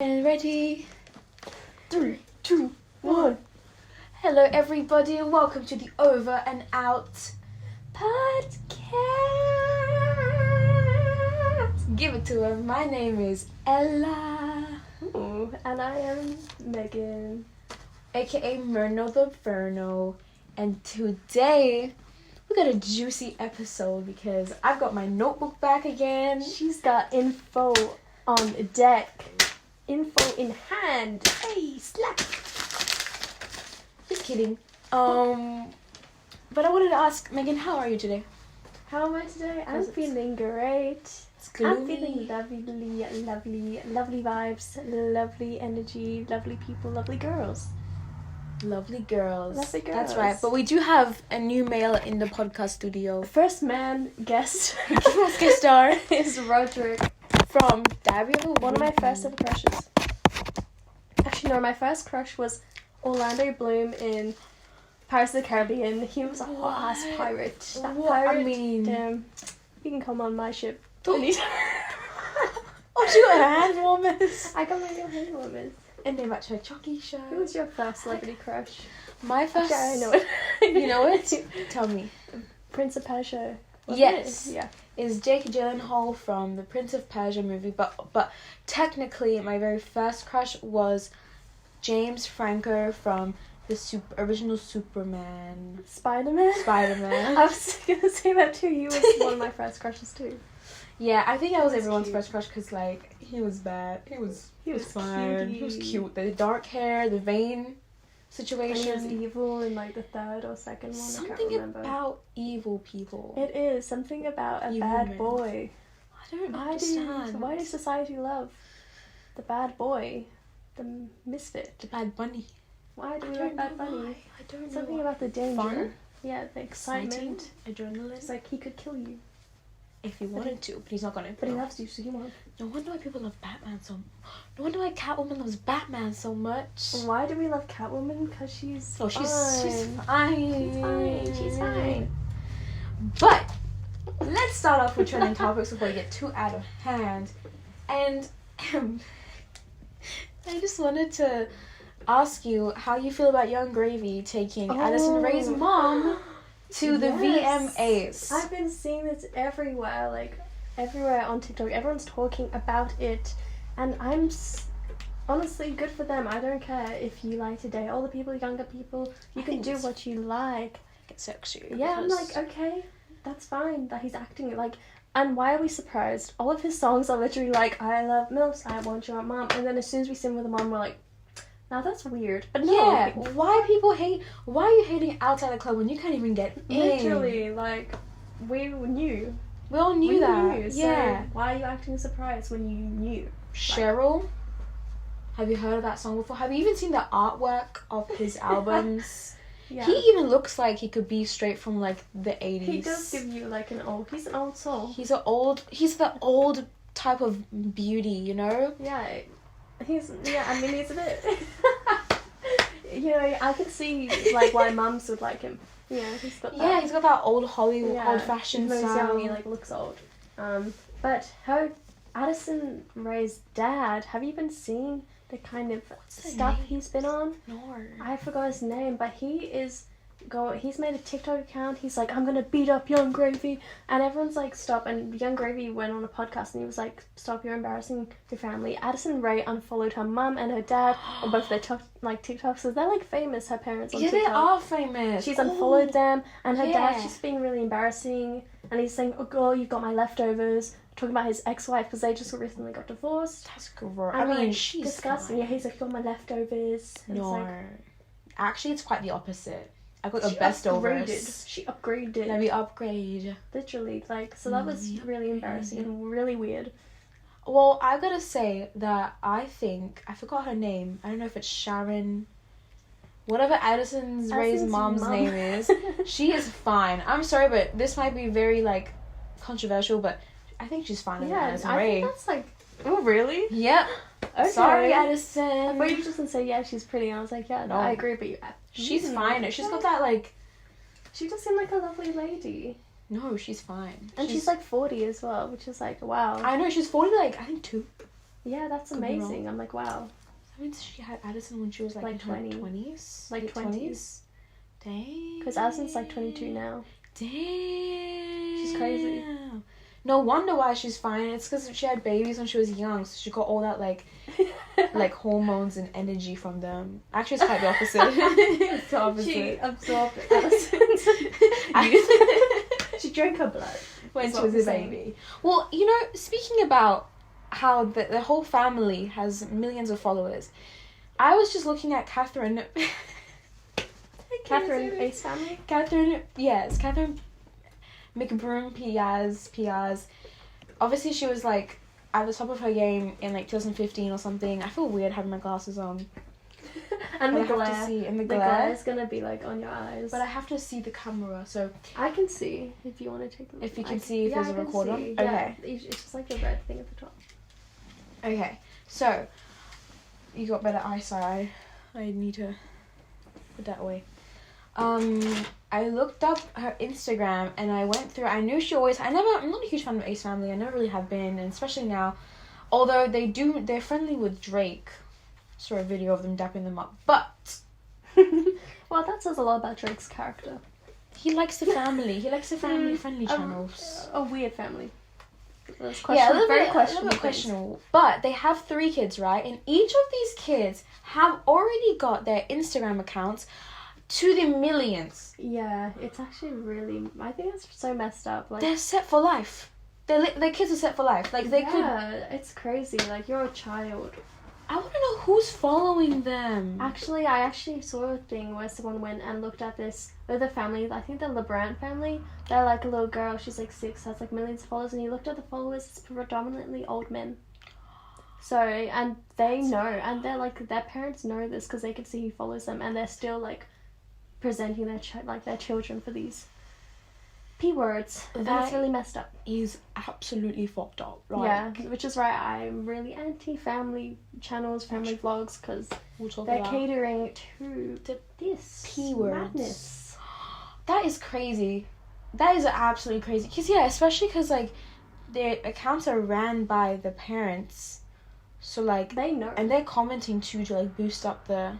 And ready? 3, 2, 1. Hello everybody and welcome to the Over and Out podcast. Give it to her. My name is Ella. Ooh, and I am Megan. AKA Myrno the Verno. And today we got a juicy episode because I've got my notebook back again. She's got info on deck. Info in hand. Hey, slap. Just kidding. But I wanted to ask, Megan, how are you today? How am I today? I'm feeling great. It's I'm gloomy. feeling lovely vibes, lovely energy, lovely people, lovely girls. Lovely girls. Lovely girls. That's right. But we do have a new male in the podcast studio. First man guest Guest star is Roderick. from Diary of a One of my Woman. first ever crushes. Actually, no, my first crush was Orlando Bloom in Pirates of the Caribbean. He was a hot ass pirate. That What? I pirate, mean- damn, you can come on my ship. Oh, she got her hand warmers. I got my real hand warmers. And they match her Chucky shirt. Who was your first celebrity crush? My first. Actually, I know it. You know it? Tell me. Prince of Persia. wasn't Yes. it? Yeah. Is Jake Gyllenhaal from the Prince of Persia movie, but technically my very first crush was James Franco from the original Superman. Spider-Man. Spider-Man. I was gonna say that too. He was one of my first crushes too. Yeah, I think that was He was everyone's cute. first crush because, like, he was bad. He was fine. cutie. He was cute. The dark hair, the vein And he was situation. evil in like the third or second one. I can't Something remember. about evil people. It is something about a Evil bad men. boy. I don't understand. Why does society love the bad boy, the misfit? The Bad Bunny? Why do I we don't like Bad know Bunny? why. I don't know. Something why. about the danger. Fun? Yeah, the Exciting. excitement. Adrenaline. It's like he could kill you, If he wanted to, but he's not gonna. but he loves you, so he won't. No wonder why people love Batman so. No wonder why Catwoman loves Batman so much. Why do we love Catwoman? Because she's Oh, she's fine. fine. She's fine. But let's start off with trending topics before we get too out of hand. And I just wanted to ask you how you feel about Young Gravy taking Addison Rae's mom to the Yes. VMAs. I've been seeing this everywhere, like everywhere on TikTok. Everyone's talking about it, and I'm honestly good for them. I don't care if you like to date older people, younger people. You I can think do it's what you like. Get sexy. Yeah, I'm because- like, okay, that's fine that he's acting like. And why are we surprised? All of his songs are literally like, I love MILFs, I want your mom. And then as soon as we sing with the mom, we're like, now that's weird. But no, Yeah, why people hate? Why are you hating outside the club when you can't even get in? literally, like, we knew. We all knew We that. knew, so yeah. why are you acting surprised when you knew? Cheryl, have you heard of that song before? Have you even seen the artwork of his albums? Yeah. He even looks like he could be straight from like the 80s. He does give you like he's an old soul. He's the old type of beauty, you know? Yeah, I mean he's a bit, you know, I can see like why mums would like him. Yeah, he's got that. Yeah, he's got that old Hollywood, Yeah, old-fashioned even though he's style. young, he like looks old. But Addison Rae's dad, have you been seeing the kind of the stuff name? he's been on? No. I forgot his name, but he's made a TikTok account. He's like, I'm gonna beat up Young Gravy, and everyone's like, stop. And Young Gravy went on a podcast and he was like, stop, you're embarrassing your family. Addison Rae unfollowed her mum and her dad on both their TikToks, so they're like famous, her parents on Yeah, TikTok. they are famous. She's unfollowed them, and her yeah. dad's just being really embarrassing, and he's saying, oh girl, you've got my leftovers, talking about his ex-wife because they just recently got divorced. That's gross. And, I mean, like, she's disgusting. fine. Yeah, he's like, you got my leftovers. And No. it's like, Actually, it's quite the opposite. I got the she leftovers. upgraded. She upgraded. Let me upgrade. Literally, like, so that was Yeah. really embarrassing and really weird. Well, I gotta say that I forgot her name. I don't know if it's Sharon. Whatever Addison Rae's mom's mum. name is. She is fine. I'm sorry, but this might be very, like, controversial, but I think she's fine as Yeah, Addison I Rae. think that's like, oh really? Yep. Okay. Sorry, I Addison. thought you were just gonna say, yeah, she's pretty. And I was like, yeah, no, No. I agree, but She's fine. She's got that, like... She just seemed like a lovely lady. No, she's fine. And she's like 40 as well, which is like, wow. I know, she's 40, like, I think 2. Yeah, that's Could be wrong. amazing. I'm like, wow. That means she had Addison when she was like in 20. her 20s? Like Late 20s. Dang. Because Addison's like 22 now. Damn. She's crazy. No wonder why she's fine. It's because she had babies when she was young, so she got all that like hormones and energy from them. Actually, it's quite the opposite. It's the opposite. She absorbed Addison's She drank her blood when she was a baby. Well, you know, speaking about how the whole family has millions of followers, I was just looking at Catherine. Catherine Ace family? Catherine McBroom Piaz. Obviously, she was like at the top of her game in like 2015 or something. I feel weird having my glasses on. And the I have glare. to see in the The glare. glare is gonna be like on your eyes. But I have to see the camera, so I can see if you want to take a look. if you can see if there's a record on. Yeah, Okay. it's just like the red thing at the top. Okay. So you got better eyesight. I need to put that away. I looked up her Instagram and I went through. I knew she always. I'm not a huge fan of Ace Family. I never really have been, and especially now. Although they're friendly with Drake. Saw a video of them dapping them up, but Well, that says a lot about Drake's character. he likes the family. He likes the family-friendly channels. A weird family. That's Yeah, a little very bit questionable. questionable. But they have 3 kids, right? And each of these kids have already got their Instagram accounts to the millions. Yeah, it's actually really. I think that's so messed up. Like, They're set for life. Their kids are set for life. Like they could. Yeah, it's crazy. Like, you're a child. I want to know who's following them. Actually, I actually saw a thing where someone went and looked at this with a family. I think the LeBrant family. They're like a little girl. She's like 6, has like millions of followers, and he looked at the followers. It's predominantly old men. So, and they know, and they're like their parents know this because they can see who follows them, and they're still like presenting their children for these P words. That's really messed up. Is absolutely fucked up. Yeah, which is why I'm really anti-family channels, family vlogs, because they're catering to this P words. madness. That is crazy. That is absolutely crazy. Because, yeah, especially because, like, their accounts are ran by the parents. So, like... They know. And they're commenting, too, to, like, boost up the...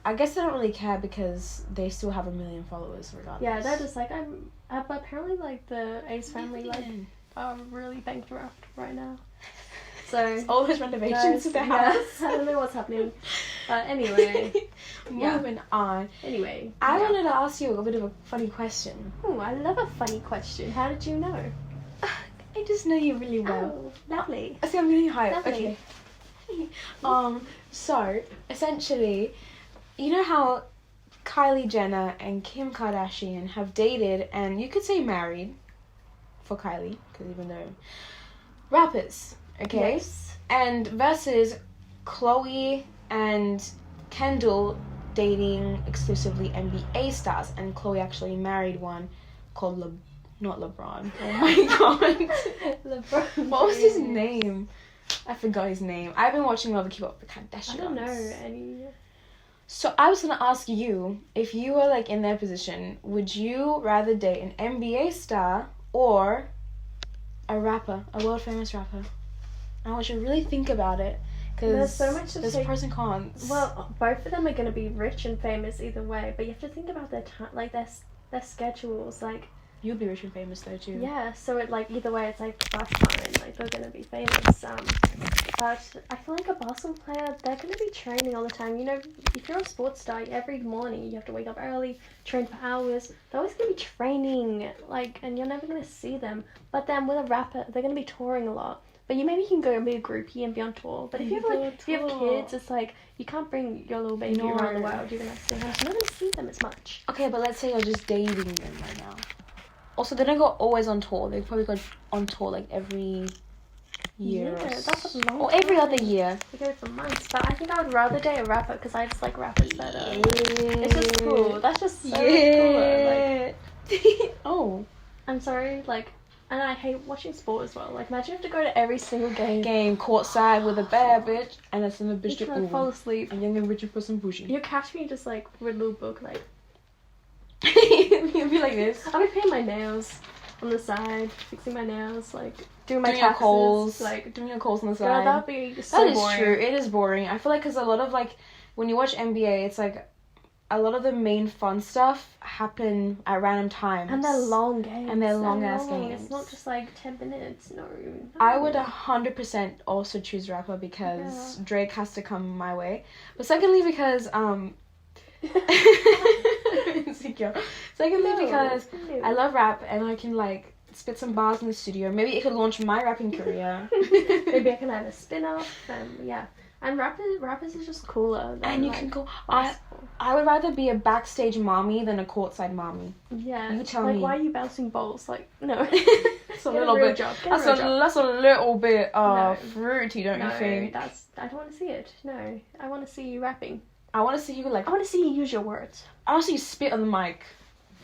I guess they don't really care because they still have 1 million followers, regardless. Yeah, they're just like, but apparently, like, the Ace family, like, are really bankrupt right now. So... all those renovations to the house. I don't know what's happening. But anyway... Moving on. Anyway. I wanted to ask you a bit of a funny question. Oh, I love a funny question. How did you know? I just know you really well. Oh, lovely. I see I'm really hyped. Lovely. Okay. So, essentially, you know how Kylie Jenner and Kim Kardashian have dated, and you could say married, for Kylie, because even though... rappers, okay? Yes. And versus Khloe and Kendall dating exclusively NBA stars, and Khloe actually married one called not LeBron. Oh my god. LeBron. What was his name? I forgot his name. I've been watching Love and Keep Up with the Kardashians. I don't know any. So I was gonna ask you, if you were like in their position, would you rather date an NBA star or a rapper, a world famous rapper? I want you to really think about it. There's so much to there's take. pros and cons. Well, both of them are going to be rich and famous either way, but you have to think about their time, like their schedules, like. You'll be rich and famous though too. Yeah, so it like either way, it's like that's fine. Like they're going to be famous. But I feel like a basketball player, they're going to be training all the time. You know, if you're a sports star, every morning you have to wake up early, train for hours. They're always going to be training, like, and you're never going to see them. But then with a rapper, they're going to be touring a lot. But maybe you can go and be a groupie and be on tour. But if you have if you have kids, it's like you can't bring your little baby around the world. You're gonna have to stay home. You're not gonna see them as much. Okay, but let's say you're just dating them right now. Also, they don't go always on tour. They probably go on tour like every year. Yeah, that's a long or every time. other year. They go for months. But I think I would rather date a rapper because I just like rappers better. It's just cool. That's just so much cooler. Like, oh. I'm sorry, like. And I hate watching sport as well. Like, imagine you have to go to every single game. Courtside with a bad bitch, and it's in a bitch to fall asleep. A young and rich person pushing. You'll catch me just like with a little book, like. You'll be like this. I'll be painting my nails on the side, fixing my nails, like. doing my doing your taxes, calls, like doing your calls on the girl, side. that'd be so That is boring. true. It is boring. I feel like because a lot of like when you watch NBA, it's like a lot of the main fun stuff happen at random times. And they're long games. And they're long-ass games. It's not just like 10 minutes. No. I would 100% also choose rapper because Drake has to come my way. But secondly, because insecure. Secondly, because I love rap and I can like spit some bars in the studio. Maybe it could launch my rapping career. Maybe I can have a spin-off. Yeah. And rappers is just cooler. Than, And you like, can go. basketball. I would rather be a backstage mommy than a courtside mommy. Yeah. You tell like, me. why are you bouncing balls? Like, no. That's a little bit. That's a little bit No. fruity, don't you think? I don't want to see it. No. I want to see you rapping. I want to see you like. I want to see you use your words. I want to see you spit on the mic.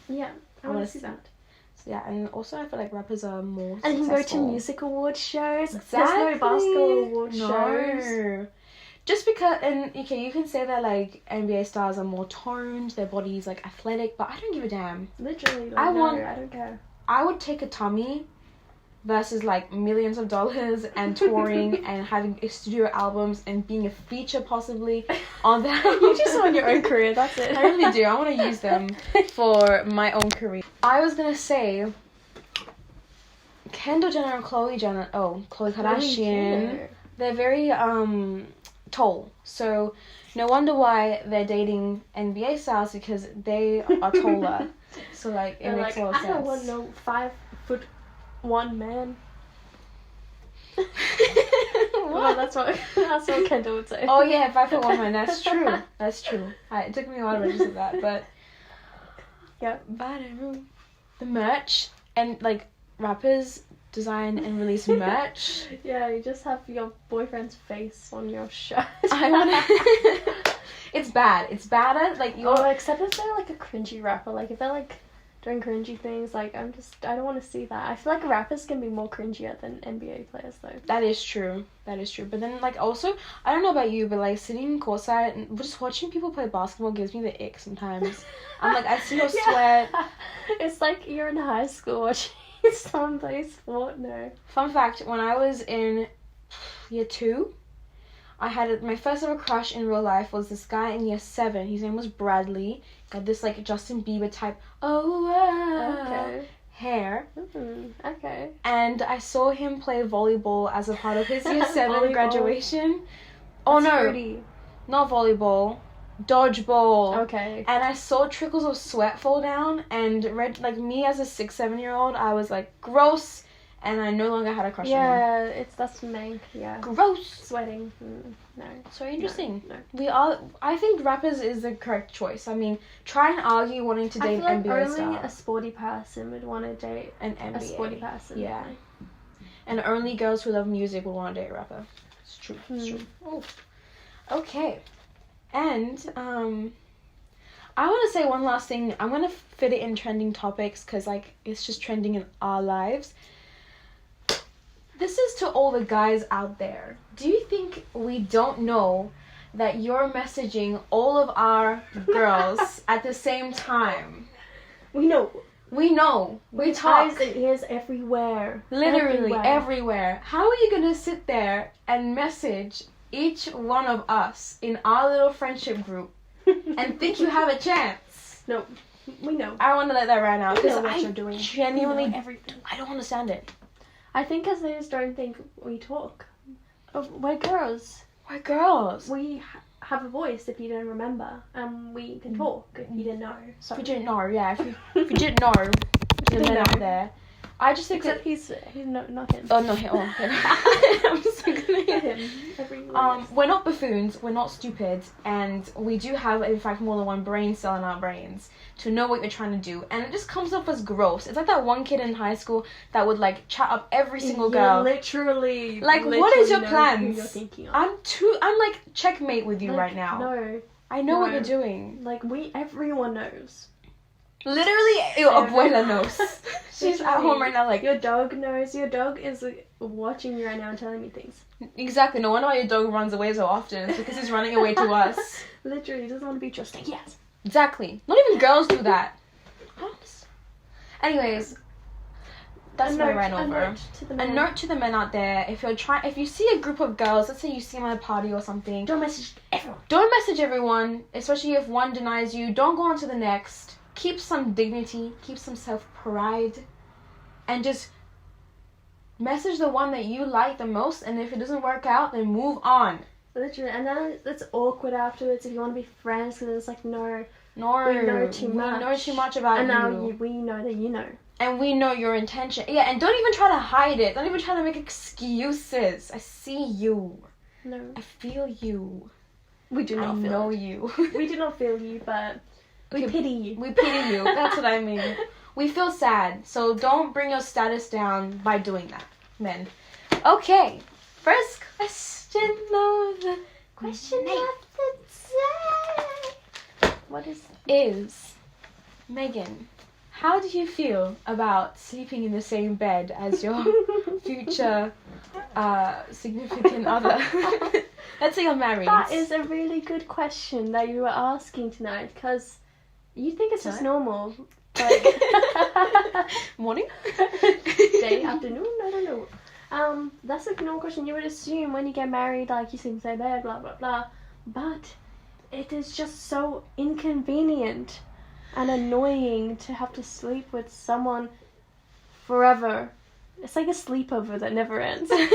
Yeah. I want to see that. So yeah, and also I feel like rappers are more. And you can go to successful. music award shows. Exactly. There's no basketball award shows. Just because, and okay, you can say that like NBA stars are more toned, their body's like athletic, but I don't give a damn. Literally, like, I don't care. I would take a tummy versus like millions of dollars and touring and having studio albums and being a feature possibly on that. You just want your own career, that's it. I really do. I want to use them for my own career. I was gonna say Kendall Jenner and Khloe Kardashian. They're very tall, so no wonder why they're dating NBA stars because they are taller. So like it makes a lot of sense. I don't want no 5'1" man. Well, that's what Kendall would say. Oh yeah, 5'1" man. That's true. That's true. It took me a while to register that, but yeah. The merch and like rappers design and release merch. Yeah, you just have your boyfriend's face on your shirt. I wanna. It's bad. It's bad. Like you're. Oh, except if they're like a cringy rapper. Like if they're like doing cringy things, like I don't want to see that. I feel like rappers can be more cringier than NBA players though. That is true. But then like also, I don't know about you, but like sitting courtside and just watching people play basketball gives me the ick sometimes. I'm like, I see your sweat. It's like you're in high school watching someone play sport. No. Fun fact: when I was in year 2, I had my first ever crush in real life was this guy in year 7. His name was Bradley. He had this like Justin Bieber type hair. Okay. And I saw him play volleyball as a part of his year 7 Volleyball. graduation. That's no, fruity. not volleyball, dodgeball. Okay. And I saw trickles of sweat fall down, and like me as a 6-7-year-old, I was like gross, and I no longer had a crush on him. Yeah, that's mank. Yeah. Gross. Sweating. No. So interesting. No. I think rappers is the correct choice. I mean, try and argue wanting to date I feel like NBA only star. a sporty person would want to date An NBA. a sporty person. Yeah. And only girls who love music would want to date a rapper. It's true. It's true. Oh. Okay. And I want to say one last thing. I'm gonna fit it in trending topics because like it's just trending in our lives. This is to all the guys out there. Do you think we don't know that you're messaging all of our girls at the same time? We know. We know. We talk. Eyes and ears everywhere. Literally everywhere. How are you gonna sit there and message each one of us in our little friendship group and think you have a chance? No, we know. I want to let that right out because what you're doing. Genuinely, everything. I don't understand it. I think because they just don't think we talk. We're girls. We're girls. We have a voice if you don't remember, and we can talk if you didn't know. If you didn't know, yeah. If you didn't know, you're not there. I just think Except he's not him. Oh, no, him. Oh, him. I'm just looking at him. We're not buffoons, we're not stupid, and we do have, in fact, more than one brain cell in our brains to know what you're trying to do, and it just comes off as gross. It's like that one kid in high school that would, like, chat up every single girl. Literally. Like, what is your know plans? who you're thinking of. I'm, like, checkmate with you right now. No. I know what you're doing. Like, everyone knows. Literally, your abuela knows. She's at home right now, like... Your dog knows. Your dog is watching you right now and telling me things. Exactly. No wonder why your dog runs away so often. It's because he's running away to us. Literally, he doesn't want to be trusted. Yes. Exactly. Not even girls do that. Anyways, That's my rant over. A note to the men. A note to the men out there: if you see a group of girls, let's say you see them at a party or something, Don't message everyone. Don't message everyone, especially if one denies you. Don't go on to the next. Keep some dignity, keep some self-pride, and just message the one that you like the most, and if it doesn't work out, then move on. Literally, and then it's awkward afterwards if you want to be friends, because it's like, no, we know too much. know too much about and you. now we know that you know. And we know your intention. Yeah, and don't even try to hide it. Don't even try to make excuses. I see you. No. I feel you. We do not I feel know it. you. We do not feel you, but we pity you. We pity you. That's what I mean. We feel sad. So don't bring your status down by doing that, men. Okay. First question of the Question of the day. What is Megan, how do you feel about sleeping in the same bed as your future significant other? Let's say you're married. That is a really good question that you were asking tonight, because you think it's just normal. Like morning? Day, afternoon, I don't know. That's a normal question. You would assume when you get married, like, you sleep in the same bed, blah, blah, blah. But it is just so inconvenient and annoying to have to sleep with someone forever. It's like a sleepover that never ends. You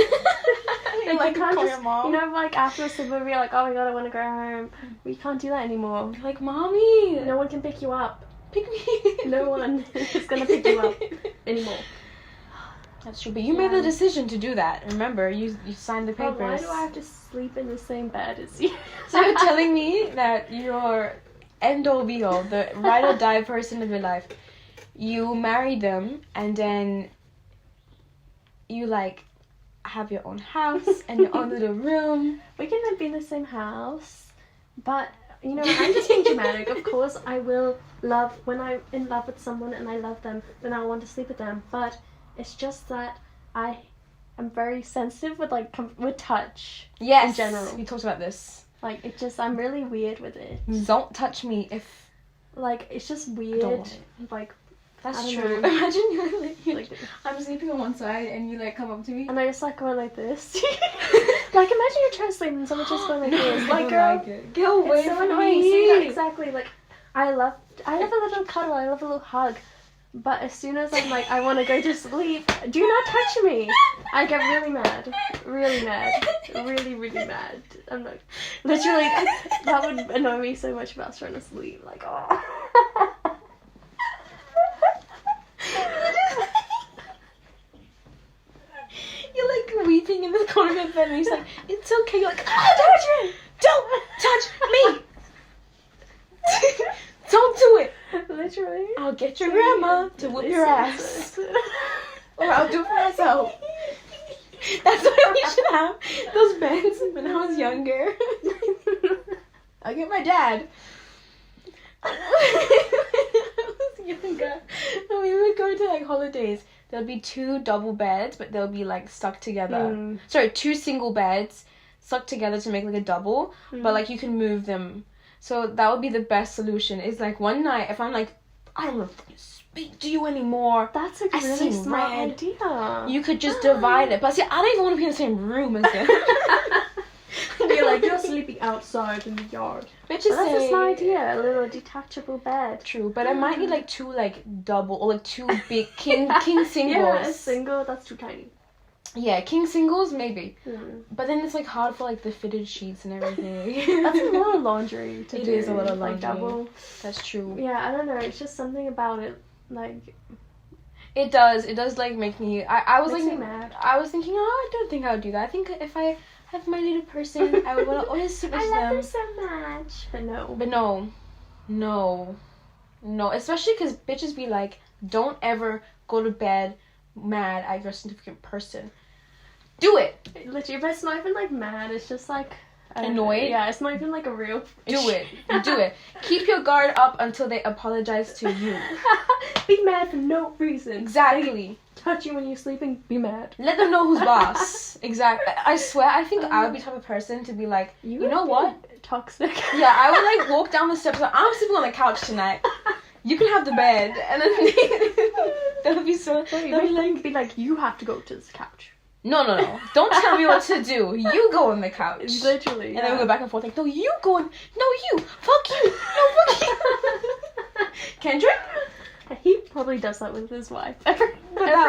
Like, you can't call just, your mom? you know, like, after a sleepover, you're like, oh my god, I want to go home. We can't do that anymore. You're like, Mommy! No one can pick you up. Pick me! No one is going to pick you up anymore. That's true, but you made the decision to do that. Remember, you signed the papers. But why do I have to sleep in the same bed as you? So you're telling me that you're end all be all, the ride or die person of your life. You marry them, and then you like have your own house and your own little room. We can then be in the same house, but you know, I'm just being dramatic. Of course, I will love when I'm in love with someone and I love them, then I want to sleep with them. But it's just that I am very sensitive with with touch. Yes, in general. we talked about this. Like, it just, I'm really weird with it. Don't touch me if Like, it's just I weird. don't want it. Like, That's I don't true. know. Imagine you're like, I'm sleeping on one side and you like come up to me. and I just like going like this. Like, imagine you're trying to sleep and someone just going like this. Like, girl, Get away it's so from annoying. me. See that exactly. Like, I love a little cuddle. I love a little hug. But as soon as I'm like, I want to go to sleep, do not touch me. I get really mad. Really mad. Really, really mad. I'm like, literally, that would annoy me so much about trying to sleep. Like, oh. You're like weeping in the corner of the bed and he's like, it's okay. You're like, don't touch me. Don't do it. Literally. I'll get your grandma to whoop your ass. Or I'll do it for myself. That's why we should have those beds when I was younger. I'll get my dad. When we would go to like holidays, there'll be 2 double beds, but they'll be like stuck together. Sorry, 2 single beds stuck together to make like a double, but like you can move them. So that would be the best solution. Is like one night if I'm like, I don't want to speak to you anymore. That's a really smart idea. You could just divide it. But see, I don't even want to be in the same room as them. You're like, you're sleeping outside in the yard. Bitches But that's say, a smart idea. A little detachable bed. True, but I might need like 2 like double or like 2 big king singles. Yeah, a single. That's too tiny. Yeah, king singles maybe. Mm. But then it's like hard for like the fitted sheets and everything. That's a lot of laundry to do. It is a lot of Like laundry. double. That's true. Yeah, I don't know. It's just something about it. Like, It does like make me. I was makes like me mad. I was thinking, oh, I don't think I would do that. I think if I have my little person, I would want to always sit with I love them. them so much. But no. But no, especially because bitches be like, don't ever go to bed mad at your significant person. Do it. Literally, but it's not even like mad. It's just like Annoyed? Yeah, it's not even like a real. Do it. Keep your guard up until they apologize to you. Be mad for no reason. Exactly. Touch you when you're sleeping. Be mad. Let them know who's boss. Exactly. I swear, I think I would be the type of person to be like, you know what? Toxic. Yeah, I would like walk down the steps. Like, I'm sleeping on the couch tonight. You can have the bed, and then that would be so. Be like, you have to go to this couch. No. Don't tell me what to do. You go on the couch. Literally. And then we go back and forth like, no, you go on. No, you. Fuck you. No, fuck you. Kendrick? He probably does that with his wife every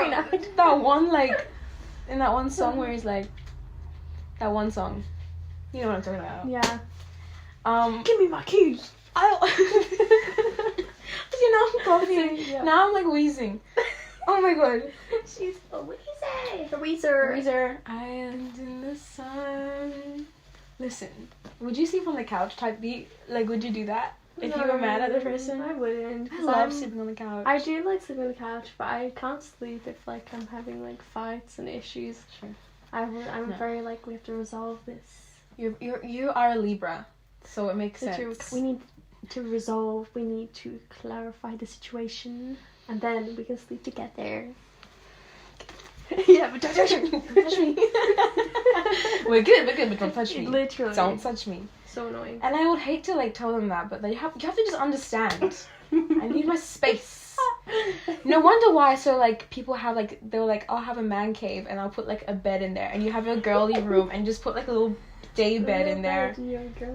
night. That one, like, in that one song where he's like, that one song. You know what I'm talking about. Yeah. Give me my keys. You know, I'm coughing. Yeah. Now I'm like wheezing. Oh my god. She's a wheezer. A wheezer. Island in the sun. Listen, would you sleep on the couch type beat? Like, would you do that? If you were mad at the person? I wouldn't. I love sleeping on the couch. I do like sleeping on the couch, but I can't sleep if, like, I'm having, like, fights and issues. Sure. I'm very, like, we have to resolve this. You are a Libra, so it makes sense. We need to resolve, we need to clarify the situation, and then we can sleep together. Yeah, but don't touch me. Don't touch me. We're good, but don't touch me. Literally. Don't touch me. So annoying. And I would hate to, like, tell them that, but you have to just understand. I need my space. No wonder why, so, like, people have, like, they're like, I'll have a man cave, and I'll put, like, a bed in there, and you have a girly room, and just put, like, a little day bed in there,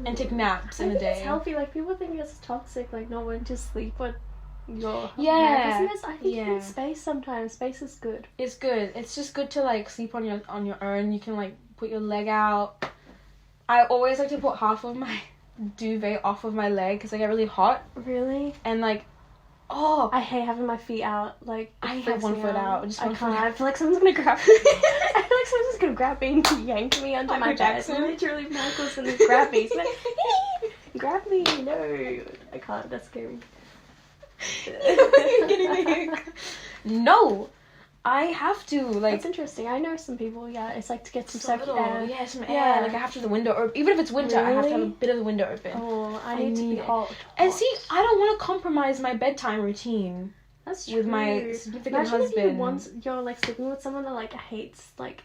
and take naps in the day. It's healthy, like, people think it's toxic, like, no one to sleep with your yeah. I think you need space sometimes. Space is good. It's good. It's just good to, like, sleep on your own. You can, like, put your leg out. I always like to put half of my duvet off of my leg because I get really hot. Really? And, like, I hate having my feet out. Like, I have one foot out. Just one foot out. I feel like someone's gonna grab me. I feel like someone's just gonna grab me and yank me onto my bed. Literally, Michael's gonna grab me. He's like, grab me. No, I can't. That's scary. You're getting the ick. No, I have to, like. That's interesting. I know some people. Yeah, it's like to get some circular air. Yeah, some air. Like I have to the window, or even if it's winter, I have to have a bit of the window open. Oh, I need to be hot. And see, I don't want to compromise my bedtime routine. That's true. With my significant Imagine husband. If you're like sleeping with someone that like hates like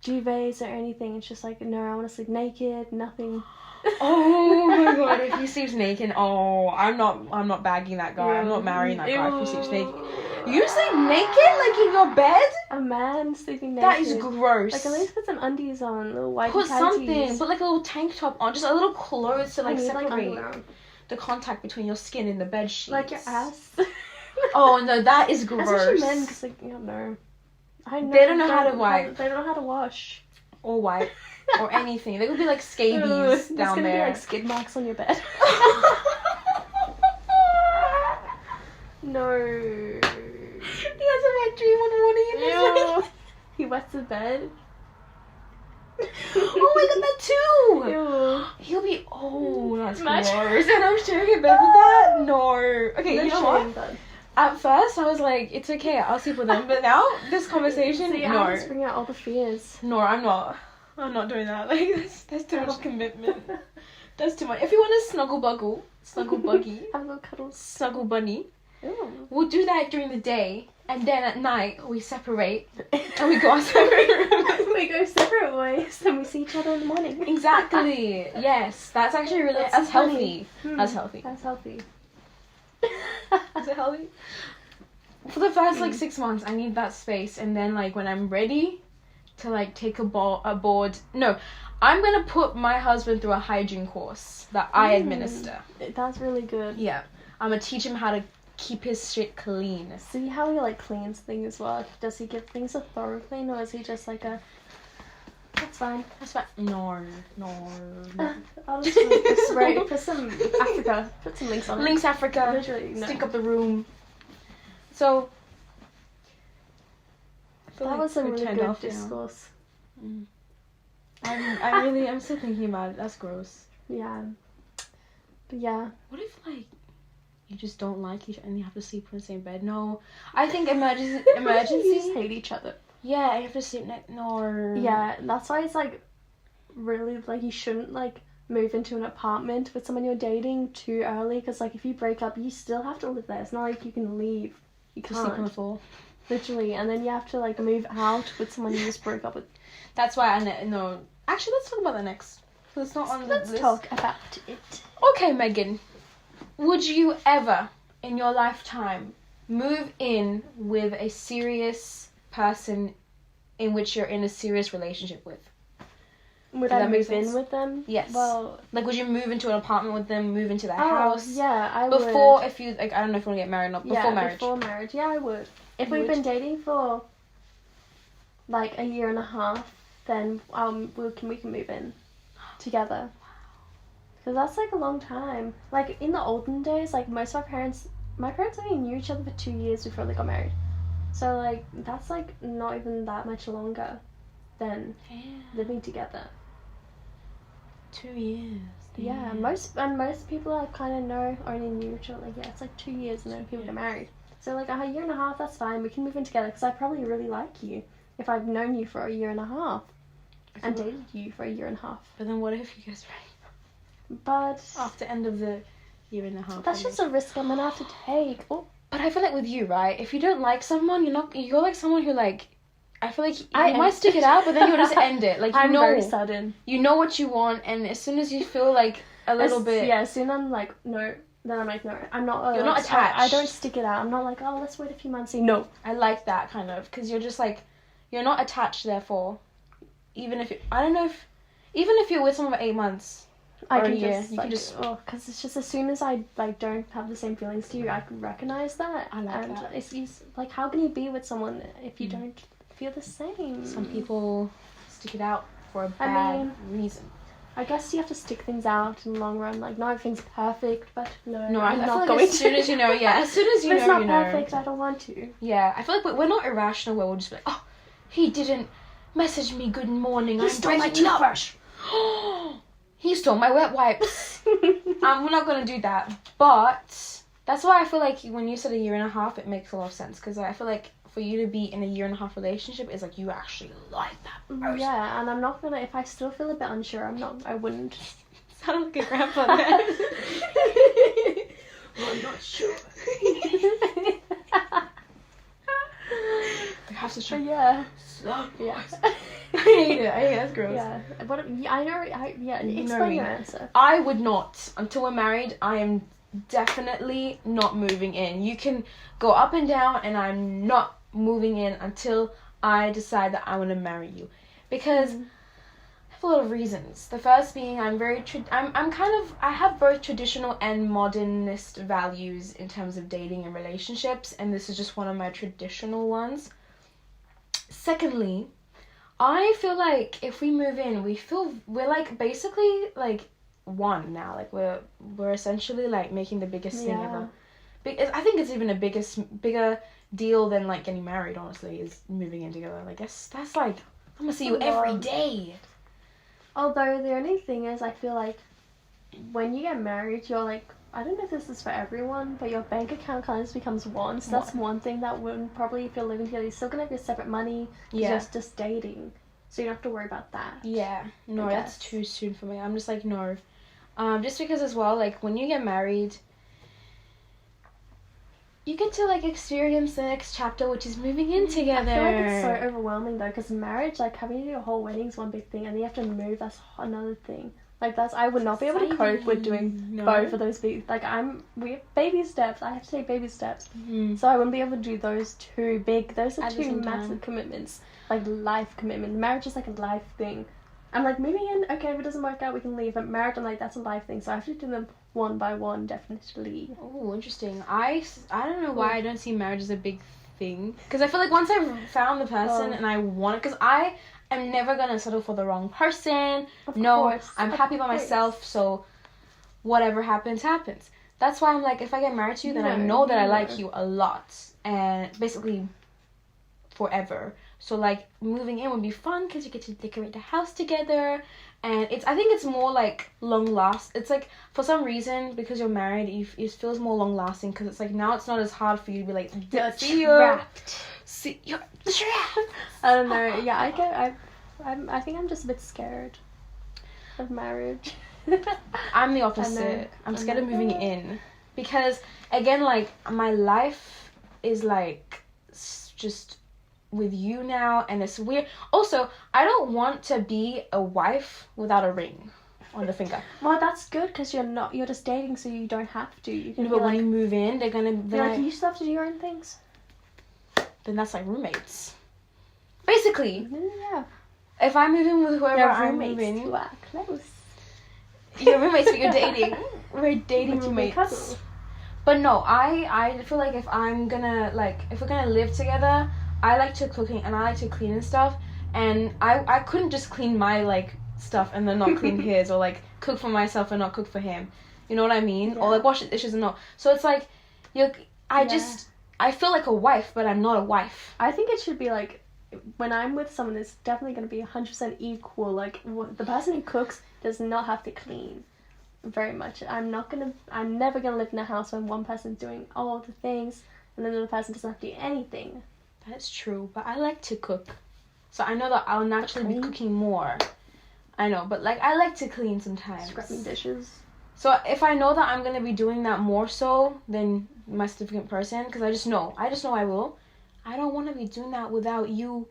duvets or anything. It's just like, no, I want to sleep naked. Nothing. Oh my god, if he sleeps naked, I'm not bagging that guy. I'm not marrying that guy if he sleeps naked. You sleep naked, like in your bed? A man sleeping naked. That is gross. Like, at least put some undies on, little white Put panties. something, put like a little tank top on, just a little clothes to like separate like the contact between your skin and the bed sheets. Like your ass. Oh no, that is gross. Especially men, because like, you don't know. They don't know how to wipe. They don't know how to wash. Or wipe. Or anything. There could be like scabies down there. There's gonna be like skid marks on your bed. No. He has a wet dream one morning in his bed. He wets the bed. Oh my god, that too! Ew. He'll be, that's gross. And I'm sharing a bed with that? No. Okay, you know what? At first, I was like, it's okay, I'll sleep with him. But now, this conversation, See, no. I just bring out all the fears. No, I'm not doing that. Like, that's too much commitment. That's too much. If you want a snuggle buggy, have a little cuddles. Snuggle bunny, Ew. we'll do that during the day. And then at night, we separate. And we go our separate rooms. We go separate ways. And we see each other in the morning. Exactly. Yes. That's actually really, that's healthy. That's healthy. That's healthy. Is it healthy? For the first, 6 months, I need that space. And then, when I'm ready to, take a board... No, I'm going to put my husband through a hygiene course that I administer. That's really good. Yeah. I'm going to teach him how to keep his shit clean. See how he, cleans things as well? Does he give things a thorough clean, or is he just, that's fine. That's fine. No. I'll just spray. Put some Africa. Put some links on it. Links Africa. Literally, no. Stink up the room. So... That was a really good discourse. I'm still thinking about it. That's gross. Yeah. But yeah. What if, you just don't like each other and you have to sleep in the same bed? No. I think emergency... You just hate each other. Yeah, you have to sleep next... No. Yeah, that's why it's, really, you shouldn't, move into an apartment with someone you're dating too early, because, if you break up, you still have to live there. It's not like you can leave. You can't. Sleep on the floor. Literally, and then you have to, move out with someone you just broke up with. That's why no. Actually, let's talk about that next. It's not on the list. Let's talk about it. Okay, Megan. Would you ever in your lifetime move in with a serious person in which you're in a serious relationship with? Would Does I that make move sense? in with them? Yes. Well, Like, would you move into an apartment with them, move into their house? Yeah, I would. Before, if you, like, I don't know if you want to get married or not, before marriage. Before marriage, yeah, I would. If You we've would? been dating for, like, a year and a half, then we can move in together. Because that's, like, a long time. Like, in the olden days, like, my parents only knew each other for 2 years before they got married. So, like, that's, like, not even that much longer than living together. 2 years. Yeah, most people I kind of know only knew each other. Like, yeah, it's like 2 years and then people get married. So, like, a year and a half, that's fine. We can move in together because I probably really like you if I've known you for a year and a half and dated you for a year and a half. But then what if you get married? But After the end of the year and a half. that's just a risk I'm gonna have to take. Oh, but I feel like with you, right? If you don't like someone, you're like someone who, like, I feel like you might stick it out, but then you'll just end it. Like, I'm very sudden. You know what you want, and as soon as you feel like a little bit... Yeah, as soon as I'm like, no, then I'm like, no. I'm not... You're not attached. I don't stick it out. I'm not like, oh, let's wait a few months. No. I like that, kind of, because you're just, like, you're not attached, therefore. Even if you're with someone for 8 months or a year, you can just... Oh, because it's just as soon as I, like, don't have the same feelings to you, I can recognize that. I like that. It's like, how can you be with someone if you don't feel the same? Some people stick it out for a bad reason. I guess you have to stick things out in the long run. Like, not everything's perfect, but no, I I'm feel not like going as soon as you know, as soon as you if know, it's not perfect, I don't want to. Yeah, I feel like we're not irrational where we'll just be like, oh, he didn't message me good morning. He stole my toothbrush. He stole my wet wipes. We're not going to do that. But that's why I feel like when you said a year and a half, it makes a lot of sense. Because I feel like for you to be in a year and a half relationship is like you actually like that person. Yeah, and I'm not gonna, if I still feel a bit unsure, I wouldn't. Sound like a grandpa there. I'm not sure. I have to show. Yeah. So yeah. I hate it. That's gross. Yeah. But I know. Explain your answer. I would not. Until we're married, I am definitely not moving in. You can go up and down, and I'm not moving in until I decide that I want to marry you, because I have a lot of reasons. The first being I have both traditional and modernist values in terms of dating and relationships, and this is just one of my traditional ones. Secondly, I feel like if we move in, we're like basically like one now. Like we're essentially like making the biggest thing ever. I think it's even bigger deal than like getting married, honestly, is moving in together. Like that's like I'm gonna see you every day. Although the only thing is, I feel like when you get married, you're like, I don't know if this is for everyone, but your bank account kind of just becomes one. So that's one thing that wouldn't probably, if you're living together, you're still gonna have your separate money. Yeah. Just dating, so you don't have to worry about that. Yeah. No, that's too soon for me. I'm just like no. Just because as well, like when you get married, you get to like experience the next chapter, which is moving in together. I feel like it's so overwhelming though, because marriage, like having to do a whole wedding is one big thing, and then you have to move. That's another thing. Like I would not be able to cope with doing both of those big. Like we have baby steps. I have to take baby steps, so I wouldn't be able to do those two big. Those are two massive commitments, like life commitment. Marriage is like a life thing. I'm like moving in. Okay, if it doesn't work out, we can leave. But marriage, I'm like that's a life thing. So I have to do them one by one, definitely. Oh, interesting. I don't know why I don't see marriage as a big thing. Because I feel like once I've found the person and I want it, because I am never going to settle for the wrong person. Of course. I'm happy by myself, so whatever happens, happens. That's why I'm like, if I get married to you, then I know that I like you a lot. And basically forever. So like moving in would be fun because you get to decorate the house together. And I think it's more like long last. It's like for some reason because you're married, it feels more long lasting because it's like now it's not as hard for you to be like you're trapped. You're trapped. I don't know. Yeah, I think I'm just a bit scared of marriage. I'm the opposite. I'm scared of moving in because again, like my life is like just with you now, and it's weird. Also, I don't want to be a wife without a ring. on the finger. Well, that's good because you're just dating, so you don't have to. You can But when you move in, they're gonna be like, you still have to do your own things. Then that's like roommates. Basically, Yeah. if I move in with whoever I'm roommates moving, who are close. you're roommates, but you're dating. We're dating But you may roommates. cuddle. But no, I feel like if we're gonna live together, I like to cooking and I like to clean and stuff, and I couldn't just clean my like stuff and then not clean his, or like cook for myself and not cook for him. You know what I mean? Yeah. Or like wash the dishes and not. So it's like I feel like a wife, but I'm not a wife. I think it should be like, when I'm with someone, it's definitely going to be 100% equal. Like, the person who cooks does not have to clean very much. I'm never going to live in a house when one person's doing all the things and then the other person doesn't have to do anything. That's true, but I like to cook. So I know that I'll naturally be cooking more. I know, but like I like to clean sometimes. Scrubbing dishes. So if I know that I'm going to be doing that more so than my significant person, because I just know I will, I don't want to be doing that without you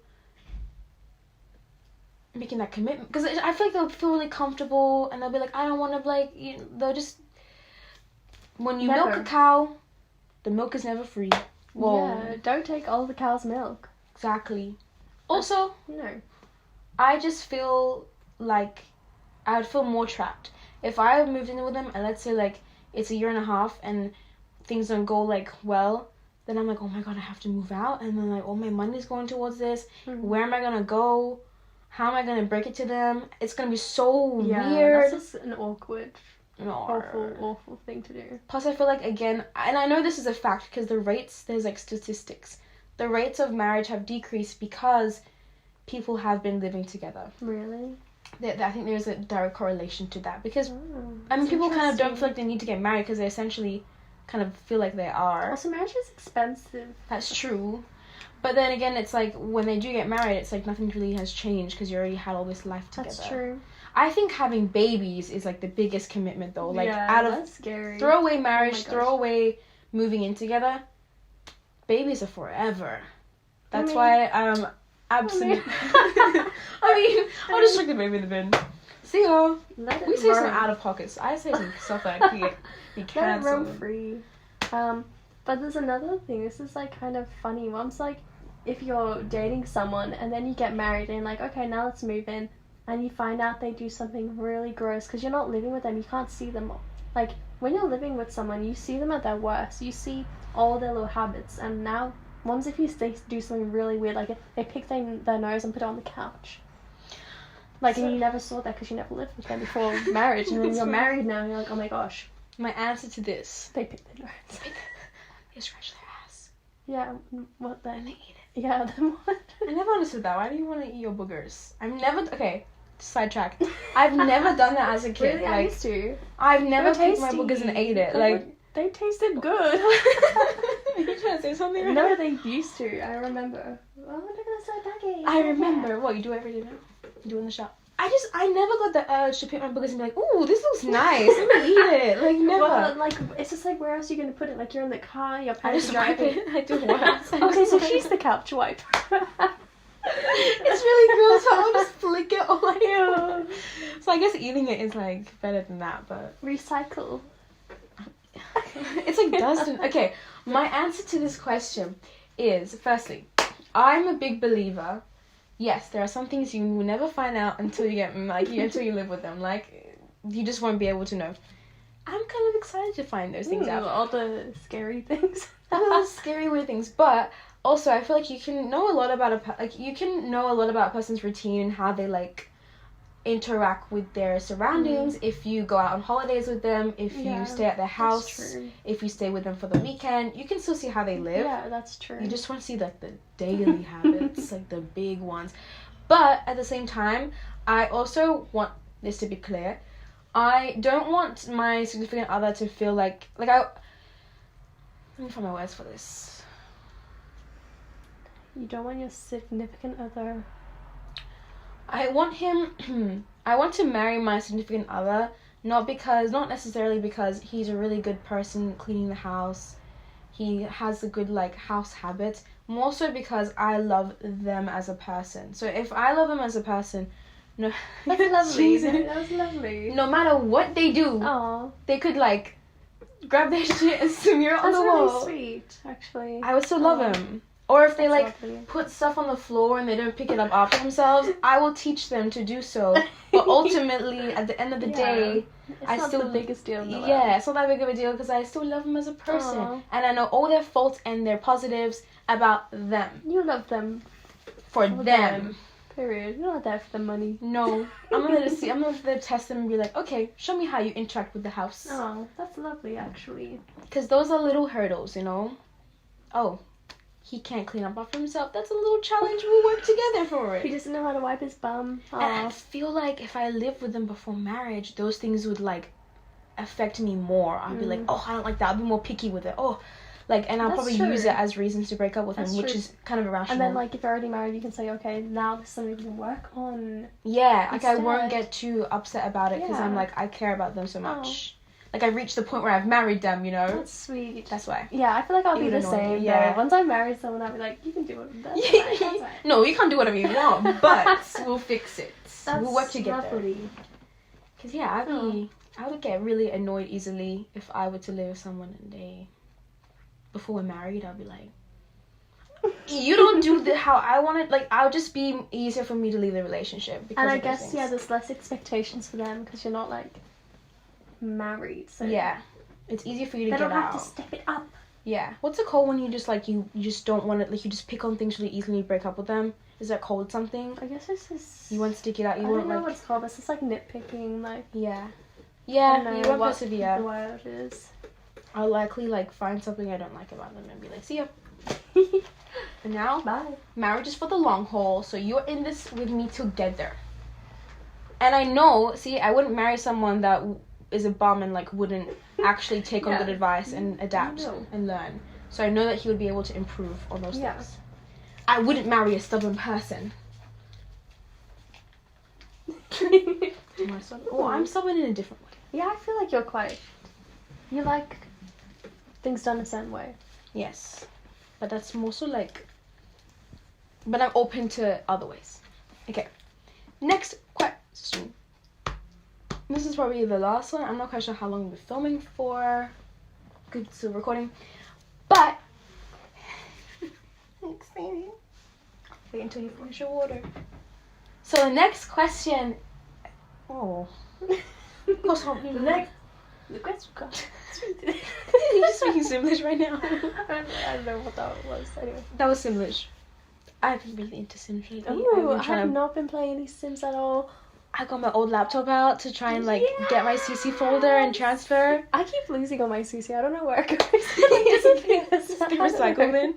making that commitment. Because I feel like they'll feel really comfortable and they'll be like, I don't want to, like, they'll just, when you milk a cow, the milk is never free. Whoa. Yeah, don't take all the cow's milk. Exactly. Also, No. I just feel like I would feel more trapped. If I moved in with them and let's say like it's a year and a half and things don't go like well, then I'm like, oh my god, I have to move out, and then like all my money's going towards this. Mm-hmm. Where am I gonna go? How am I gonna break it to them? It's gonna be so Yeah, weird. that's just an awkward, No. awful thing to do. Plus, I feel like, again, and I know this is a fact because there's like statistics. The rates of marriage have decreased because people have been living together. Really? I think there's a direct correlation to that because I mean, people kind of don't feel like they need to get married because they essentially kind of feel like they are. Also, marriage is expensive. That's true. But then again, it's like when they do get married, it's like nothing really has changed because you already had all this life together. That's true. I think having babies is like the biggest commitment though. Like that's scary. Throw away marriage, Oh throw away moving in together. Babies are forever. That's why I'm absolutely. I mean, I'll just stick the baby in the bin. See ya. We say some out of pockets. I say some stuff that could be cancelled. Let it roam free. But there's another thing. This is like kind of funny. One's like, if you're dating someone and then you get married and like, okay, now let's move in, and you find out they do something really gross because you're not living with them. You can't see them. Like when you're living with someone, you see them at their worst. You see all their little habits, and now. One's if they do something really weird, like if they pick their nose and put it on the couch. Like, and you never saw that because you never lived with them before marriage, and then you're married now and you're like, oh my gosh. My answer to this. They pick their nose. They scratch their ass. Yeah, what then? And they eat it. Yeah, then what? I never understood that. Why do you want to eat your boogers? Okay, sidetrack. I've never done that as a kid. Really? Like, I used to. I've never picked my boogers and ate it. Like, they tasted good. Are you trying to say something right No, now? they used to. I remember. Oh, look at that so baggy. I remember. What, you do it every day now? You do it in the shop? I never got the urge to pick my boogers and be like, ooh, this looks nice. Let me eat it. Like, never. Well, like, it's just like, where else are you going to put it? Like, you're in the car, your parents are driving. I do what? Okay, so she's the couch wipe. It's really gross how I'll just flick it all like. So I guess eating it is like better than that, but Recycle. it's like dust. Okay, my answer to this question is, firstly, I'm a big believer. Yes, there are some things you will never find out until you get until you live with them. Like, you just won't be able to know. I'm kind of excited to find those things out. All the scary things. All those scary weird things, but also I feel like you can know a lot about a person's routine and how they like interact with their surroundings. If you go out on holidays with them, if you stay at their house, if you stay with them for the weekend, you can still see how they live. Yeah, that's true. You just want to see like the daily habits, like the big ones. But at the same time, I also want this to be clear. I don't want my significant other to feel like let me find my words for this. You don't want your significant other. I want to marry my significant other, not necessarily because he's a really good person cleaning the house, he has a good like house habits, more so because I love them as a person. So if I love them as a person, No, That's lovely. Jesus. That was lovely. No matter what they do, Oh, they could like grab their shit and smear it on that's the really wall. sweet, actually. I would still love him. Or if they That's like lovely. put stuff on the floor and they don't pick it up after themselves, I will teach them to do so. But ultimately, at the end of the day, It's I not still the biggest deal in the world. yeah, it's not that big of a deal because I still love them as a person, Aw. and I know all their faults and their positives about them. You love them. For For them. Period. You're not there for the money. No, I'm gonna test them and be like, okay, show me how you interact with the house. Oh, that's lovely, actually. Because those are little hurdles, you know. Oh, he can't clean up after himself. That's a little challenge. We'll work together for He it. doesn't know how to wipe his bum. And I Oh, feel like if I lived with them before marriage, those things would like affect me more. I'd be like, oh, I don't like that. I'll be more picky with it. Oh, like, and I'll That's probably true. use it as reasons to break up with That's him, which true. is kind of irrational. and then like if you're already married, you can say, okay, now this is something we can work on. yeah, like I won't instead. get too upset about it because I'm Yeah. like, I care about them so much. Like, I've reached the point where I've married them, you know? That's sweet. That's why. Yeah, I feel like I'll It be would the annoy me, same. yeah. Yeah. Once I marry someone, I'll be like, you can do it. That's fine. That's fine. No, you can't do whatever you want, but we'll fix it. That's We'll work together. lovely. Because, yeah, I would get really annoyed easily if I were to live with someone and before we're married, I'll be like, you don't do how I want it. Like, I'll just be easier for me to leave the relationship. Because And I of those guess, things. yeah, there's less expectations for them because you're not, like, married. So Yeah. It's easier for you to they get don't have out. to step it up. Yeah. What's it called when you just, like, you just don't want it, like, you just pick on things really easily and you break up with them? Is that called something? I guess it's just... You won't stick it out. You I won't, don't know like... what it's called, but it's just, like, nitpicking, like... Yeah. I Yeah, don't you know won't what persevere. the word is. I'll likely, like, find something I don't like about them and be like, see ya. And now, Bye. marriage is for the long haul, so you're in this with me together. And I know, see, I wouldn't marry someone that is a bum and, like, wouldn't actually take on Yeah. good advice and adapt know. and learn. So I know that he would be able to improve on those Yeah. things. I wouldn't marry a stubborn person. Am I stubborn? Oh, I'm stubborn in a different way. Yeah, I feel like you're quite... You like things done a certain way. Yes. But that's more so like... But I'm open to other ways. Okay. Next question. This is probably the last one. I'm not quite sure how long we've been filming for. Good, still recording. But... Thanks, baby. Wait until you finish your water. So the next question... Oh. Go stop me. The question comes. You're just speaking Simlish right now. I don't know what that was. Anyway. That was Simlish. I've been really into Sims lately. Ooh, I've I been have not been playing any Sims at all. I got my old laptop out to try and like get my CC folder and transfer. I keep losing all my CC. I don't know where it goes. It disappears. Get recycled in.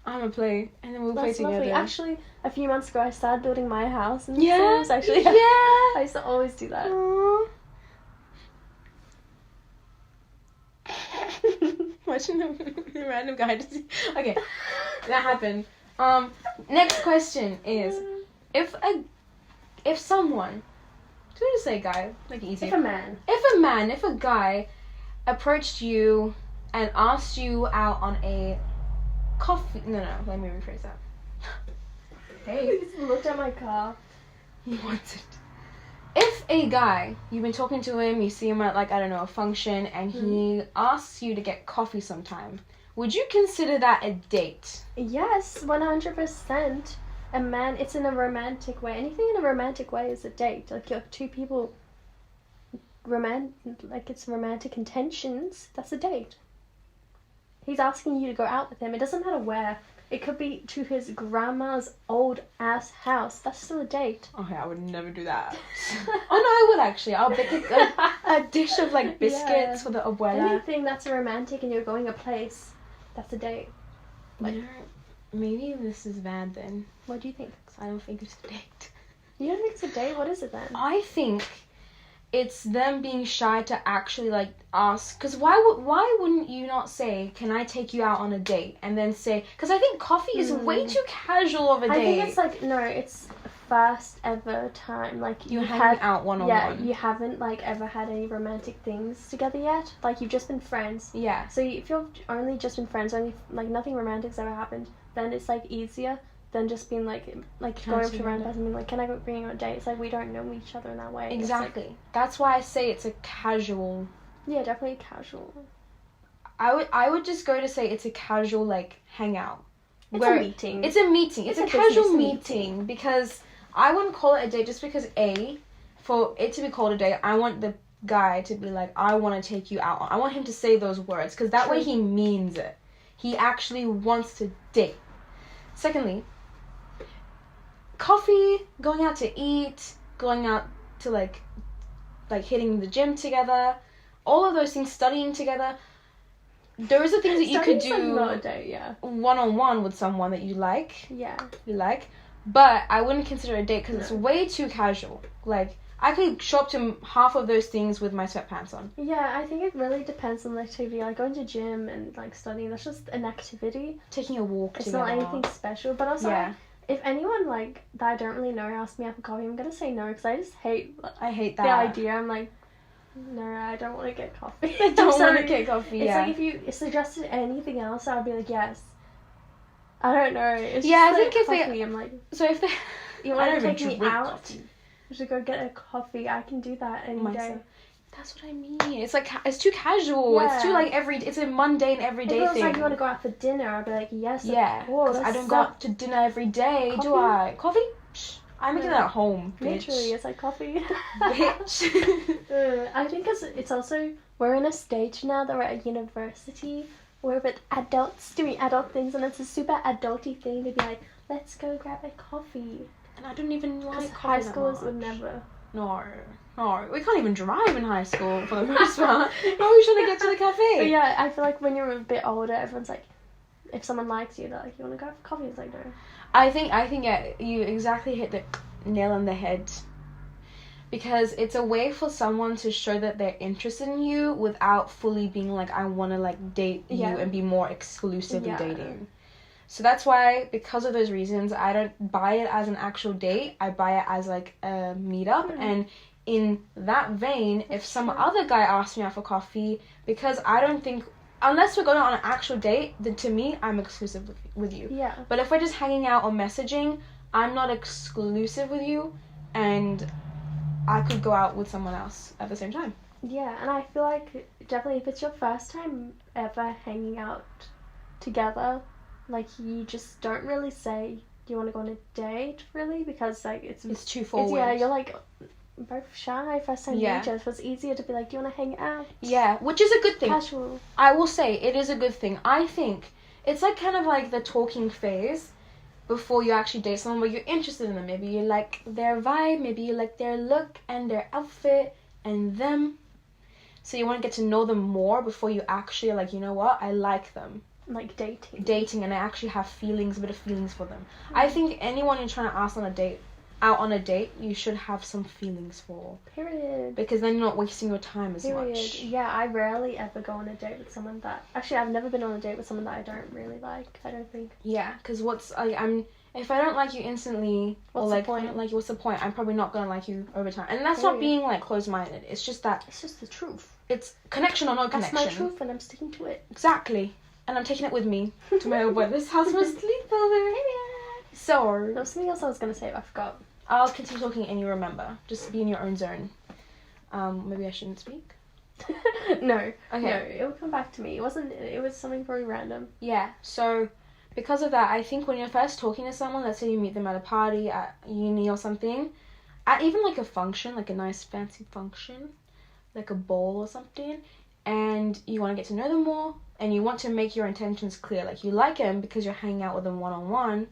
I'm gonna play, and then we'll play That's together. lovely. Actually, a few months ago, I started building my house in Yeah, Sims. Actually, yeah. I used to always do that. Aww. Watching the random guy to see. Okay, that happened. Next question is, if someone, should we just say guy, like easy. If a man. If a guy approached you and asked you out on a coffee, no, let me rephrase that. Hey. He just looked at my car. He wants it. If a guy, you've been talking to him, you see him at like, I don't know, a function, and he asks you to get coffee sometime, would you consider that a date? Yes, 100%. A man, it's in a romantic way. Anything in a romantic way is a date. Like, you're two people, like it's romantic intentions, that's a date. He's asking you to go out with him. It doesn't matter where. It could be to his grandma's old-ass house. That's still a date. Okay, I would never do that. Oh no, I would actually. I'll bake a dish of like biscuits Yeah. for the abuela. Anything that's romantic and you're going a place, that's a date. Like, You know, maybe this is bad then. what do you think? 'Cause I don't think it's a date. You don't think it's a date? What is it then? I think it's them being shy to actually like ask. Because why wouldn't you not say, can I take you out on a date? And then say, because I think coffee is way too casual of a date. I think it's like, no, it's first ever time. Like, you hanging out one on yeah, one. you haven't like ever had any romantic things together yet. Like, you've just been friends. Yeah. So if you've only just been friends, only like nothing romantic's ever happened, then it's like easier than just being like Can going I up see to a your random date? person and being like, can I go bring you on a date? It's like, we don't know each other in that way. Exactly. That's why I say it's a casual. Yeah, definitely casual. I would just go to say it's a casual, like, hangout. It's a meeting. It's a meeting. It's a casual meeting because I wouldn't call it a date just because, for it to be called a date, I want the guy to be like, I want to take you out. I want him to say those words because that way he means it. He actually wants to date. Secondly, coffee, going out to eat, going out to, like hitting the gym together, all of those things, studying together. Those are things that you could do not a date, yeah. one-on-one with someone that you like. Yeah. But I wouldn't consider it a date because it's way too casual. Like, I could show up to half of those things with my sweatpants on. Yeah, I think it really depends on the activity. Like, going to gym and, like, studying, that's just an activity. Taking a walk it's together. It's not anything special. But also, if anyone, like, that I don't really know asks me out for coffee, I'm going to say no because I just hate... I hate that. The idea. I'm like... No, I don't want to get coffee. I don't want to get coffee, It's like if you suggested anything else, I'd be like, yes. I don't know. It's just I like think coffee. I'm like... So if they... You want to take me out? Coffee. We should go get a coffee. I can do that any day. That's what I mean. It's like, it's too casual. Yeah. It's too, like, it's a mundane, everyday thing. If it was like, you want to go out for dinner, I'd be like, yes, of course. I don't go out to dinner every day, do I? Coffee? Psh, I make it at home, bitch. Literally, it's like coffee. Bitch. I think it's also, we're in a stage now that we're at university. We're a bit adults doing adult things, and it's a super adulty thing to be like, let's go grab a coffee. And I don't even like coffee high schoolers would never. No, we can't even drive in high school for the most part. How are we trying to get to the cafe? But yeah, I feel like when you're a bit older, everyone's like, if someone likes you, they're like, you want to go for coffee? It's like, no. I think yeah, you exactly hit the nail on the head. Because it's a way for someone to show that they're interested in you without fully being like, I want to, like, date you and be more exclusively dating. So that's why, because of those reasons, I don't buy it as an actual date. I buy it as, like, a meetup. And in that vein, if some other guy asks me out for coffee, because I don't think, unless we're going on an actual date, then to me, I'm exclusive with you. Yeah. But if we're just hanging out or messaging, I'm not exclusive with you, and I could go out with someone else at the same time. Yeah, and I feel like, definitely, if it's your first time ever hanging out together, like, you just don't really say, do you want to go on a date, really? Because, like, it's too forward. Yeah, you're, like, both shy, first time meeters, so it's easier to be like, do you want to hang out? Yeah, which is a good thing. Casual. I will say, it is a good thing. I think it's, like, kind of like the talking phase before you actually date someone where you're interested in them. Maybe you like their vibe, maybe you like their look and their outfit and them. So you want to get to know them more before you actually, like, you know what, I like them. Like dating, and I actually have a bit of feelings for them. I think anyone you're trying to ask out on a date, you should have some feelings for. Period. Because then you're not wasting your time as much. Yeah, I rarely ever go on a date with someone that... Actually, I've never been on a date with someone that I don't really like, I don't think. Yeah, because if I don't like you instantly, what's the point? Like, what's the point? I'm probably not gonna like you over time. And that's not being, like, closed-minded. It's just that... It's just the truth. It's connection or no connection. That's my truth, and I'm sticking to it. Exactly. And I'm taking it with me to my old boy. This house must sleep over. So... There was something else I was gonna say, but I forgot. I'll continue talking and you remember. Just be in your own zone. Maybe I shouldn't speak? No. Okay. No, it'll come back to me. It was something very random. Yeah, so because of that, I think when you're first talking to someone, let's say you meet them at a party, at uni or something, at even like a function, like a nice fancy function, like a ball or something, and you want to get to know them more, and you want to make your intentions clear, like you like them because you're hanging out with them one-on-one,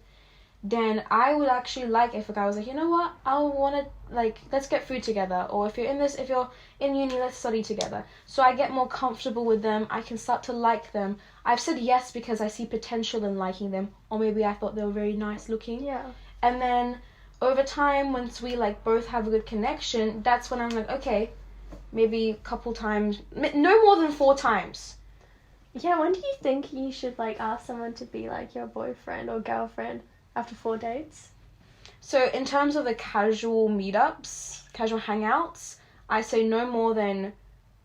then I would actually like if a guy was like, you know what, I want to, like, let's get food together, or if you're in uni, let's study together. So I get more comfortable with them, I can start to like them. I've said yes because I see potential in liking them, or maybe I thought they were very nice looking. Yeah. And then over time, once we, like, both have a good connection, that's when I'm like, okay, maybe a couple times, no more than 4 times. Yeah, when do you think you should, like, ask someone to be, like, your boyfriend or girlfriend? After 4 dates? So in terms of the casual meetups, casual hangouts, I say no more than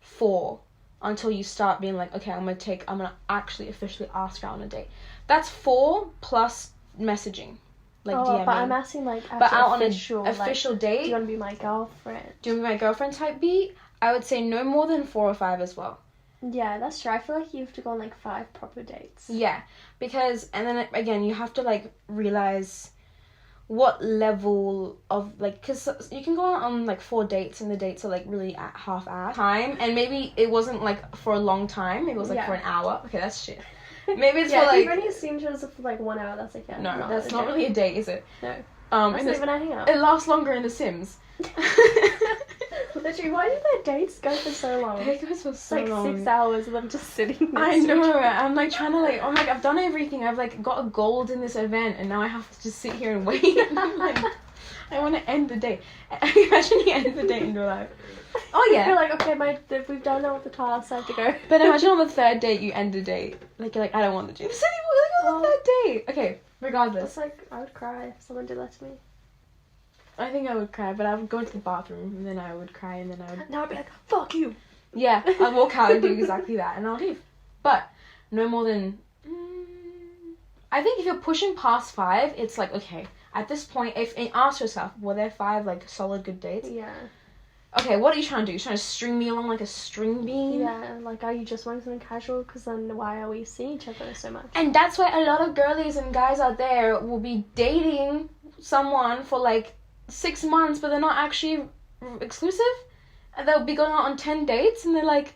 4 until you start being like, okay, I'm gonna actually officially ask her on a date. That's 4 plus messaging. like Oh, DMing. but I'm asking like But out on official, an official date. Do you want to be my girlfriend? Do you want to be my girlfriend type beat? I would say no more than 4 or 5 as well. Yeah, that's true. I feel like you have to go on like 5 proper dates. Yeah, because, and then again, you have to like realize what level of like, because you can go on like 4 dates and the dates are like really at half-assed time, and maybe it wasn't like for a long time, maybe it was like for an hour. Okay, that's shit. Maybe it's for like... if you've only seen each other for like 1 hour, that's like, no, that's not really a date, is it? No. That's not even a hangout. It lasts longer in The Sims. Literally, why do their dates go for so long? It goes for so like long. 6 hours of them just sitting there. I know. I'm like trying to like, I'm like, I've done everything. I've like got a gold in this event, and now I have to just sit here and wait. I'm like, I want to end the day. Imagine you end the date in real life. Oh yeah. You're like, okay, we've done all the tasks. I have to go. But imagine on the 3rd date you end the date. Like you're like, I don't want to do this anymore. Like on the 3rd date. Okay. Regardless. It's like I would cry if someone did that to me. I think I would cry, but I would go into the bathroom and then I would cry and then I would... Now I'd be like, fuck you. Yeah, I'd walk out and do exactly that and I'll leave. But no more than... I think if you're pushing past 5, it's like, okay, at this point, ask yourself, were there 5 like solid good dates? Yeah. Okay, what are you trying to do? You're trying to string me along like a string bean? Yeah, like, are you just wanting something casual? Because then why are we seeing each other so much? And that's why a lot of girlies and guys out there will be dating someone for like 6 months, but they're not actually exclusive. And they'll be going out on 10 dates, and they're like,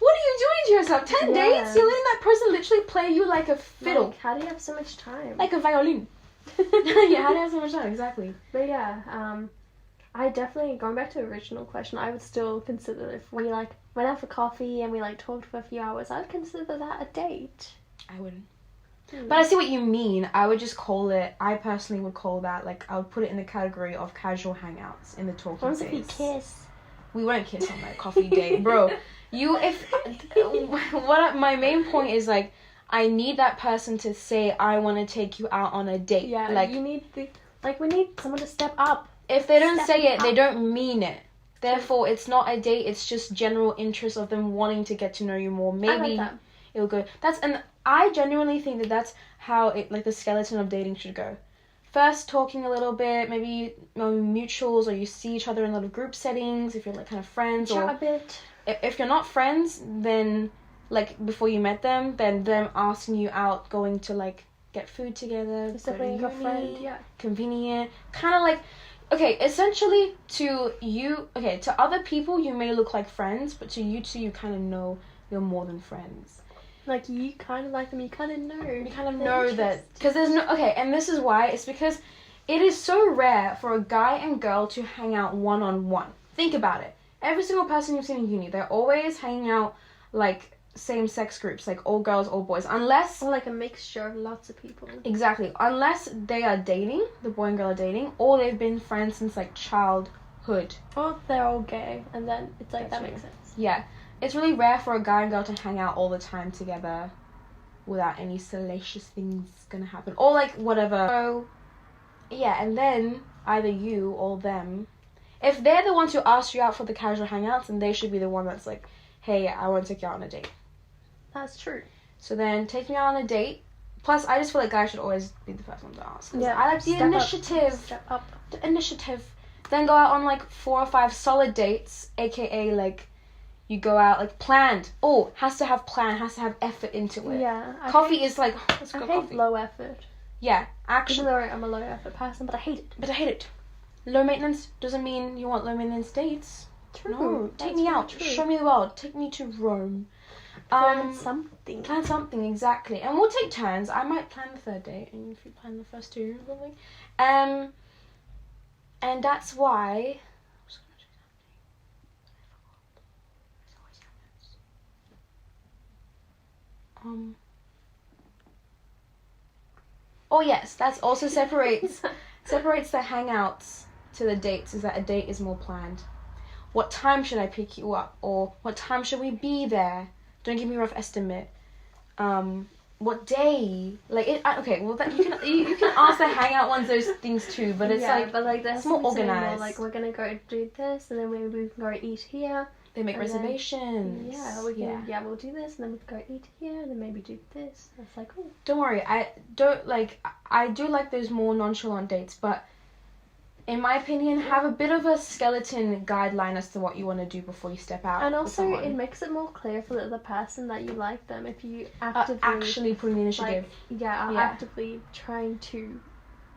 what are you doing to yourself? 10 dates? You're letting that person literally play you like a fiddle. Like, how do you have so much time? Like a violin. Yeah, how do you have so much time? Exactly. But yeah, I definitely, going back to the original question, I would still consider if we like went out for coffee and we like talked for a few hours, I would consider that a date. I wouldn't. But I see what you mean. I would just call it, I personally would call that, like, I would put it in the category of casual hangouts in the talking What phase. if we kiss? We won't kiss on that coffee date. Bro, my main point is, like, I need that person to say, I want to take you out on a date. Yeah, like, you need we need someone to step up. If they don't say it, they don't mean it. Therefore, it's not a date, it's just general interest of them wanting to get to know you more. Maybe I like that. It'll go. And I genuinely think that that's how it, like, the skeleton of dating should go. First, talking a little bit, maybe mutuals, or you see each other in a lot of group settings, if you're, like, kind of friends. Chat or a bit. If you're not friends, then, like, before you met them, then them asking you out, going to, like, get food together, Sibling or friend, yeah. Convenient. Kind of like... Okay, essentially, to other people, you may look like friends, but to you two, you kind of know you're more than friends. Like, you kind of like them, you kind of know. You kind of know that... Because there's no... Okay, and this is why. It's because it is so rare for a guy and girl to hang out one-on-one. Think about it. Every single person you've seen in uni, they're always hanging out, like, same-sex groups, like, all girls, all boys. Unless... Or, like, a mixture of lots of people. Exactly. Unless they are dating, the boy and girl are dating, or they've been friends since, like, childhood. Or they're all gay, and then it's like, That's that true. makes sense. Yeah. It's really rare for a guy and girl to hang out all the time together without any salacious things gonna happen. Or, like, whatever. So, yeah, and then either you or them, if they're the ones who ask you out for the casual hangouts, then they should be the one that's like, hey, I want to take you out on a date. That's true. So then, take me out on a date. Plus, I just feel like guys should always be the first one to ask. Yeah, I like the initiative. Step up. The initiative. Then go out on, like, 4 or 5 solid dates, aka, like, you go out, like, planned. Oh, has to have plan, has to have effort into it. Yeah. Coffee is like, let's I go hate coffee. low effort. Yeah, Even action. though I'm a low effort person, but I hate it. But I hate it. Low maintenance doesn't mean you want low maintenance dates. True. No, take That's me very out. true. Show me the world. Take me to Rome. Plan something. Plan something, exactly. And we'll take turns. I might plan the 3rd date, and if you plan the first 2 or something. And that's why... I was gonna say something. Oh yes, that's also separates the hangouts to the dates, is that a date is more planned. What time should I pick you up? Or what time should we be there? Don't give me a rough estimate. what day? Like, okay, well, that you can ask the hangout ones those things too, but it's but like it's more organized. Like, we're gonna go do this, and then maybe we can go eat here. They make reservations. Then, we'll do this, and then we can go eat here, and then maybe do this. It's like, oh. Don't worry, I do like those more nonchalant dates, but in my opinion, have a bit of a skeleton guideline as to what you want to do before you step out. And also, it makes it more clear for the other person that you like them if you actively actually put the initiative. Actively trying to.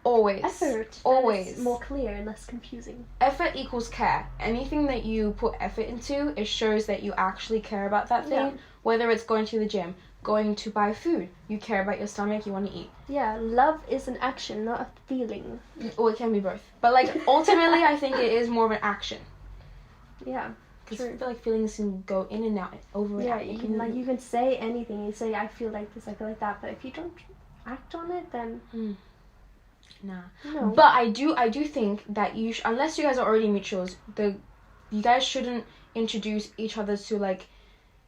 Always. Effort. Always. It's more clear and less confusing. Effort equals care. Anything that you put effort into, it shows that you actually care about that thing. Yeah. Whether it's going to the gym, going to buy food, you care about your stomach, you want to eat. Yeah, love is an action, not a feeling. Or it can be both. But like, ultimately, I think it is more of an action. Yeah. Because I feel like feelings can go in and out, over and out. Yeah, you can say anything. You say, I feel like this, I feel like that. But if you don't act on it, then... Nah. No. But I do think that unless you guys are already mutuals, you guys shouldn't introduce each other to like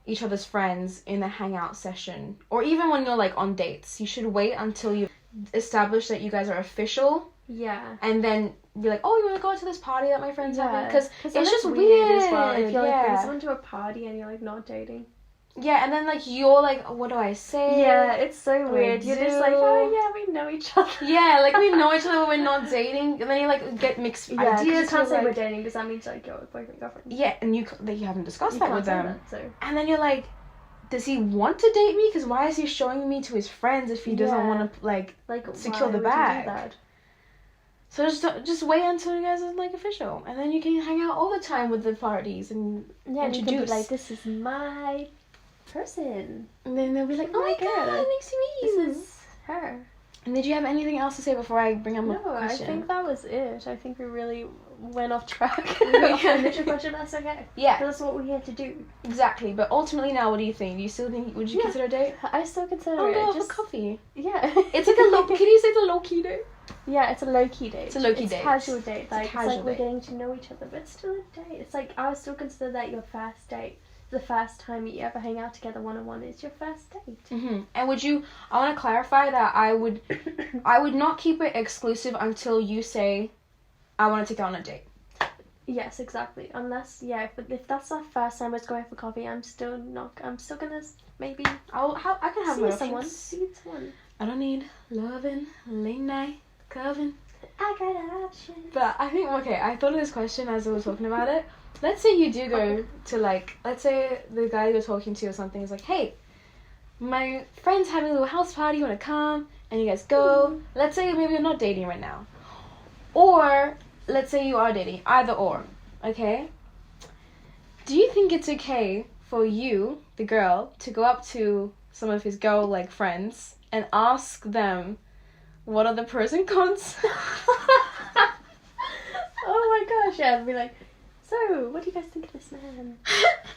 each other's friends in a hangout session, or even when you're like on dates. You should wait until you establish that you guys are official. Yeah. And then be like, oh, you want to go to this party that my friends having? Because it's just weird as well. If you're like bring someone to a party and you're like not dating. Yeah, and then like you're like, what do I say? Yeah, it's so weird. You're just like, oh yeah, we know each other. Yeah, like we know each other, but we're not dating, and then you like get mixed ideas. You can't say we're dating because that means like you're boyfriend girlfriend. Yeah, and you haven't discussed that with them. That, so. And then you're like, does he want to date me? Because why is he showing me to his friends if he doesn't want to like secure the bag? So just wait until you guys are like official, and then you can hang out all the time with the parties and introduce. You can be like, this is my person, and then they'll be like, oh my god, nice to meet you. This is her. And did you have anything else to say before I bring up my question? No, I think that was it. I think we really went off track. Initial question, that's okay. Yeah, that's what we had to do. Exactly, but ultimately now, what do you think? Do you still think? Would you consider a date? I still consider it. Just coffee. Yeah, it's like a low. Can you say it's a low key date? Yeah, it's a low key date. It's a low key date. Casual date. Like it's like we're getting to know each other, but it's still a date. It's like I would still consider that your first date. The first time you ever hang out together one-on-one is your first date. Mm-hmm. And I want to clarify that I would not keep it exclusive until you say, I want to take you on a date. Yes, exactly. Unless, if that's the first time it's going for coffee, I'm still gonna maybe. I can have see someone. I don't need loving, late night, coving. I got options. But I think, I thought of this question as I was talking about it. Let's say you do go to let's say the guy you're talking to or something is like, hey, my friend's having a little house party, you want to come? And you guys go. Mm-hmm. Let's say maybe you're not dating right now. Or, let's say you are dating. Either or. Okay? Do you think it's okay for you, the girl, to go up to some of his girl, friends and ask them what are the pros and cons? Oh my gosh, yeah, I'd be like, so, what do you guys think of this man?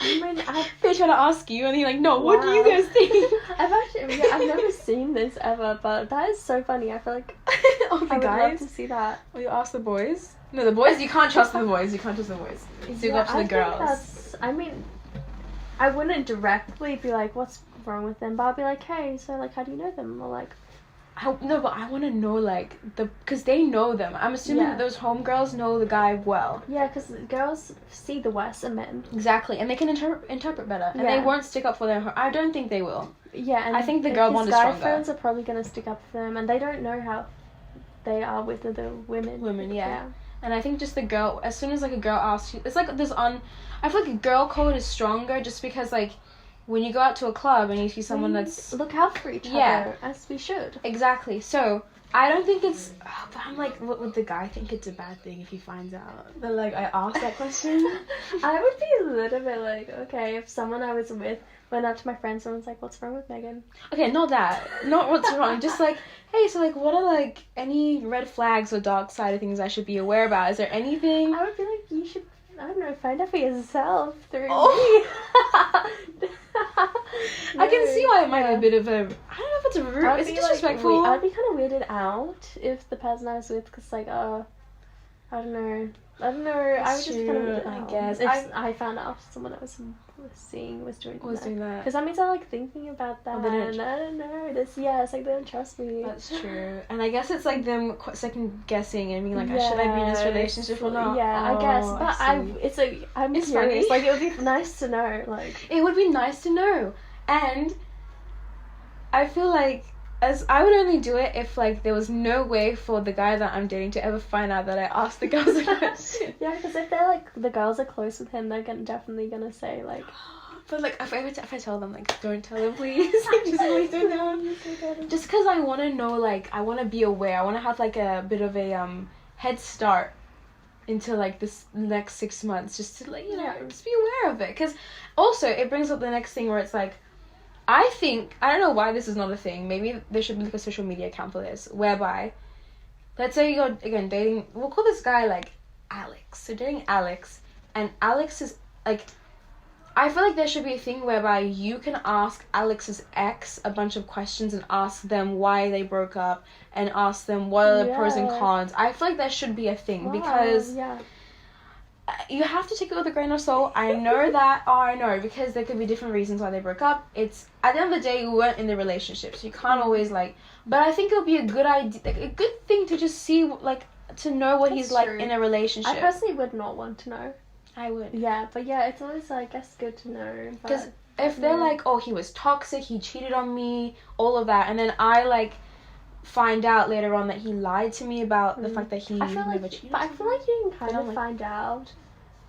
They try to ask you, and you're like, no, what do you guys think? I've never seen this ever, but that is so funny. I feel like I would love to see that. Well, you ask the boys? No, the boys, you can't trust the boys. You can't trust the boys. So you go up to the girls. I wouldn't directly be like, what's wrong with them? But I'll be like, hey, so, how do you know them? Or, no, but I want to know, because they know them. I'm assuming that those homegirls know the guy well. Yeah, because girls see the worst in men. Exactly, and they can interpret better. And they won't stick up for them. I don't think they will. Yeah, and I think the girl bond is stronger. His guy friends are probably going to stick up for them, and they don't know how they are with the women. Women, yeah. And I think just the girl, as soon as, a girl asks you, it's like this I feel like a girl code is stronger just because, when you go out to a club and you see someone that's... Look out for each other, as we should. Exactly. So, I don't think it's... but I'm like, what would the guy think it's a bad thing if he finds out that, I asked that question? I would be a little bit okay, if someone I was with went up to my friend, someone's like, what's wrong with Megan? Okay, not that. Not what's wrong. Just hey, so, what are, any red flags or dark side of things I should be aware about? Is there anything? I would be like, you should... I don't know, find out for yourself through me. I can see why it might be a bit of a... I don't know if it's a rude... Is it disrespectful? I'd be kind of weirded out if the person I was with, because, I don't know. I don't know. I was That's just kind of. true, I guess. I found out someone that was seeing was doing that. Because that means I'm like thinking about that. Oh, they don't- and I don't know. It's like they don't trust me. That's true. And I guess it's like them second guessing and being like, should I be in this relationship or not? Yeah, I guess. But I'm It's curious. funny. Like, it would be nice to know. Like, It would be nice to know. And I feel like as I would only do it if like there was no way for the guy that I'm dating to ever find out that I asked the girls a question. yeah, because if they're like the girls are close with him, they're definitely gonna say like. But like if I tell them like don't tell him please, just please don't tell him. Just because I want to know, like I want to be aware. I want to have like a bit of a head start into like this next 6 months, just to like just be aware of it. Because also it brings up the next thing where it's like. I don't know why this is not a thing. Maybe there should be like a social media account for this, whereby, let's say you're, again, dating, we'll call this guy, like, Alex. So dating Alex, and Alex is, like, I feel like there should be a thing whereby you can ask Alex's ex a bunch of questions and ask them why they broke up, and ask them what are the pros and cons. I feel like there should be a thing, because... You have to take it with a grain of salt. I know that. I know, because there could be different reasons why they broke up. It's at the end of the day, we weren't in the relationship, so you can't always like. But I think it would be a good idea, like, a good thing to just see, like, to know what he's like in a relationship. I personally would not want to know. I would. Yeah, but yeah, it's always I guess good to know. Because if they're like, oh, he was toxic, he cheated on me, all of that, and then I like find out later on that he lied to me about the fact that he never cheated. But I feel like you can kind of find out.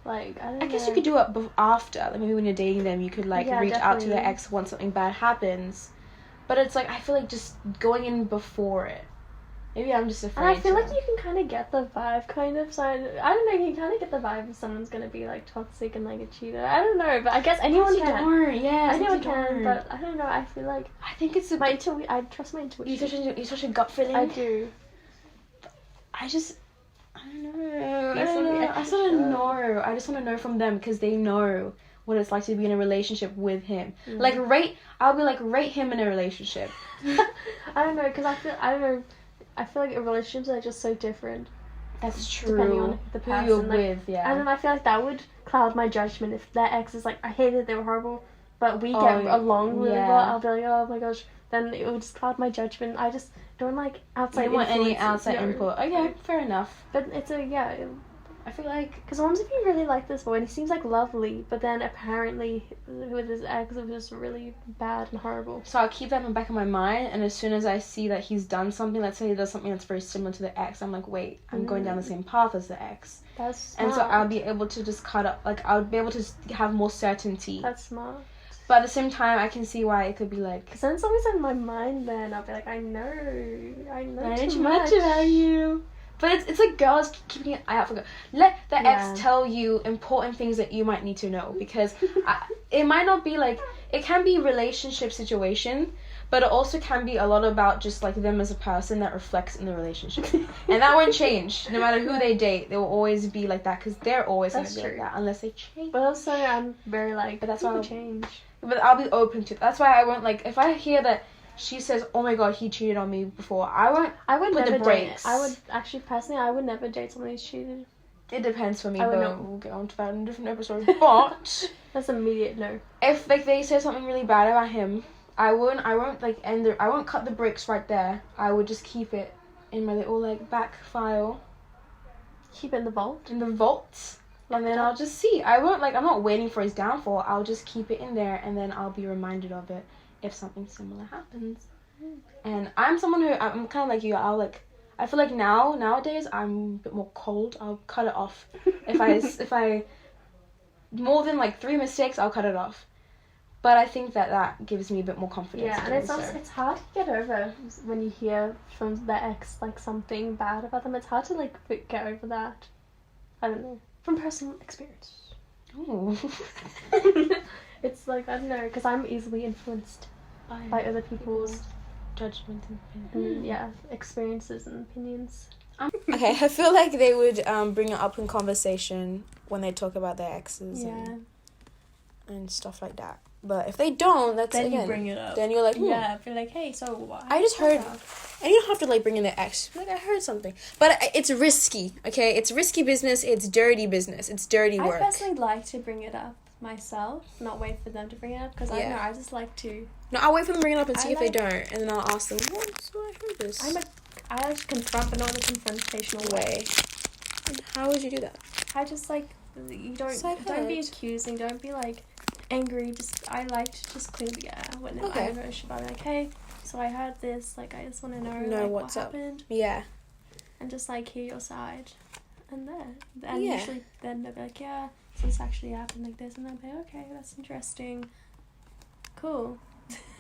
Like, I guess you could do it after. Like, maybe when you're dating them, you could, like, reach out to their ex once something bad happens. But it's, like, I feel like just going in before it. Maybe I'm just afraid. And I feel like you can kind of get the vibe, kind of. So, I don't know, you can kind of get the vibe if someone's going to be, like, toxic and, like, a cheater. I don't know, but I guess anyone can. Anyone can, but I don't know, I feel like... I think it's I trust my intuition. You touch a gut feeling? I do. I don't know. I just want to know. I just want to know from them, because they know what it's like to be in a relationship with him. Like, I'll be like, rate him in a relationship. I don't know, because I feel like relationships are just so different. That's true. Depending on the person. Who you're with, yeah. And then I feel like that would cloud my judgment if their ex is like, I hated it, they were horrible, but we get along really well. I'll be like, oh my gosh. Then it would just cloud my judgment. I just don't like outside influence. You don't want any outside input. Okay, fair enough. But it's I feel like... Because what if you really like this boy and he seems like lovely, but then apparently with his ex it was just really bad and horrible. So I'll keep that in the back of my mind, and as soon as I see that he's done something, let's say he does something that's very similar to the ex, I'm like, wait, I'm going down the same path as the ex. That's smart. And so I'll be able to just cut up, like, I'll be able to have more certainty. That's smart. But at the same time, I can see why it could be like... Because then it's always in my mind then. I'll be like, I know too much about you. But it's like girls keeping an eye out for girls. Let the ex tell you important things that you might need to know. Because it might not be like... It can be relationship situation, but it also can be a lot about just like them as a person that reflects in the relationship. And that won't change. No matter who they date, they will always be like that, because they're always going to be like that unless they change. But also I'm very like, but that's why I'll change. But I'll be open to it. That's why I won't, like, if I hear that she says, oh my god, he cheated on me before, I would put the brakes. I would, actually, personally, I would never date someone who's cheated. It depends for me, but we'll get on to that in a different episode. But... That's immediate no. If, like, they say something really bad about him, I won't, like, I won't cut the brakes right there. I would just keep it in my little, like, back file. Keep it in the vault? In the vault. And then I'll just see. I'm not waiting for his downfall. I'll just keep it in there, and then I'll be reminded of it if something similar happens. And I'm someone who, I'm kind of like you. I feel like nowadays, I'm a bit more cold. I'll cut it off. If I, more than like 3 mistakes, I'll cut it off. But I think that gives me a bit more confidence. Yeah, and it's hard to get over when you hear from their ex, like, something bad about them. It's hard to, like, get over that. I don't know. From personal experience. Oh. It's like, I don't know, because I'm easily influenced by other people's judgment and opinions. Experiences and opinions. Okay, I feel like they would bring it up in conversation when they talk about their exes and stuff like that. But if they don't, that's then again. You bring it up. Then you're like, yeah, be like, hey, so why? I just heard And you don't have to, like, bring in the ex. Like, I heard something. But it's risky, okay? It's risky business. It's dirty business. It's dirty work. I personally like to bring it up myself, not wait for them to bring it up, because I don't know, I just like to... No, I'll wait for them to bring it up and see if they don't. And then I'll ask them, what? So I heard this. I like to confront, but not in a confrontational way. And how would you do that? I just, like, you don't be accusing, don't be, like, angry. I like to just clear the air when I'm in a relationship. I'm like, hey... So I heard this, like, I just want to know like, what's what up. happened. Yeah. And just, like, hear your side. And usually then they'll be like, yeah, so this actually happened like this. And I'll be like, okay, that's interesting. Cool,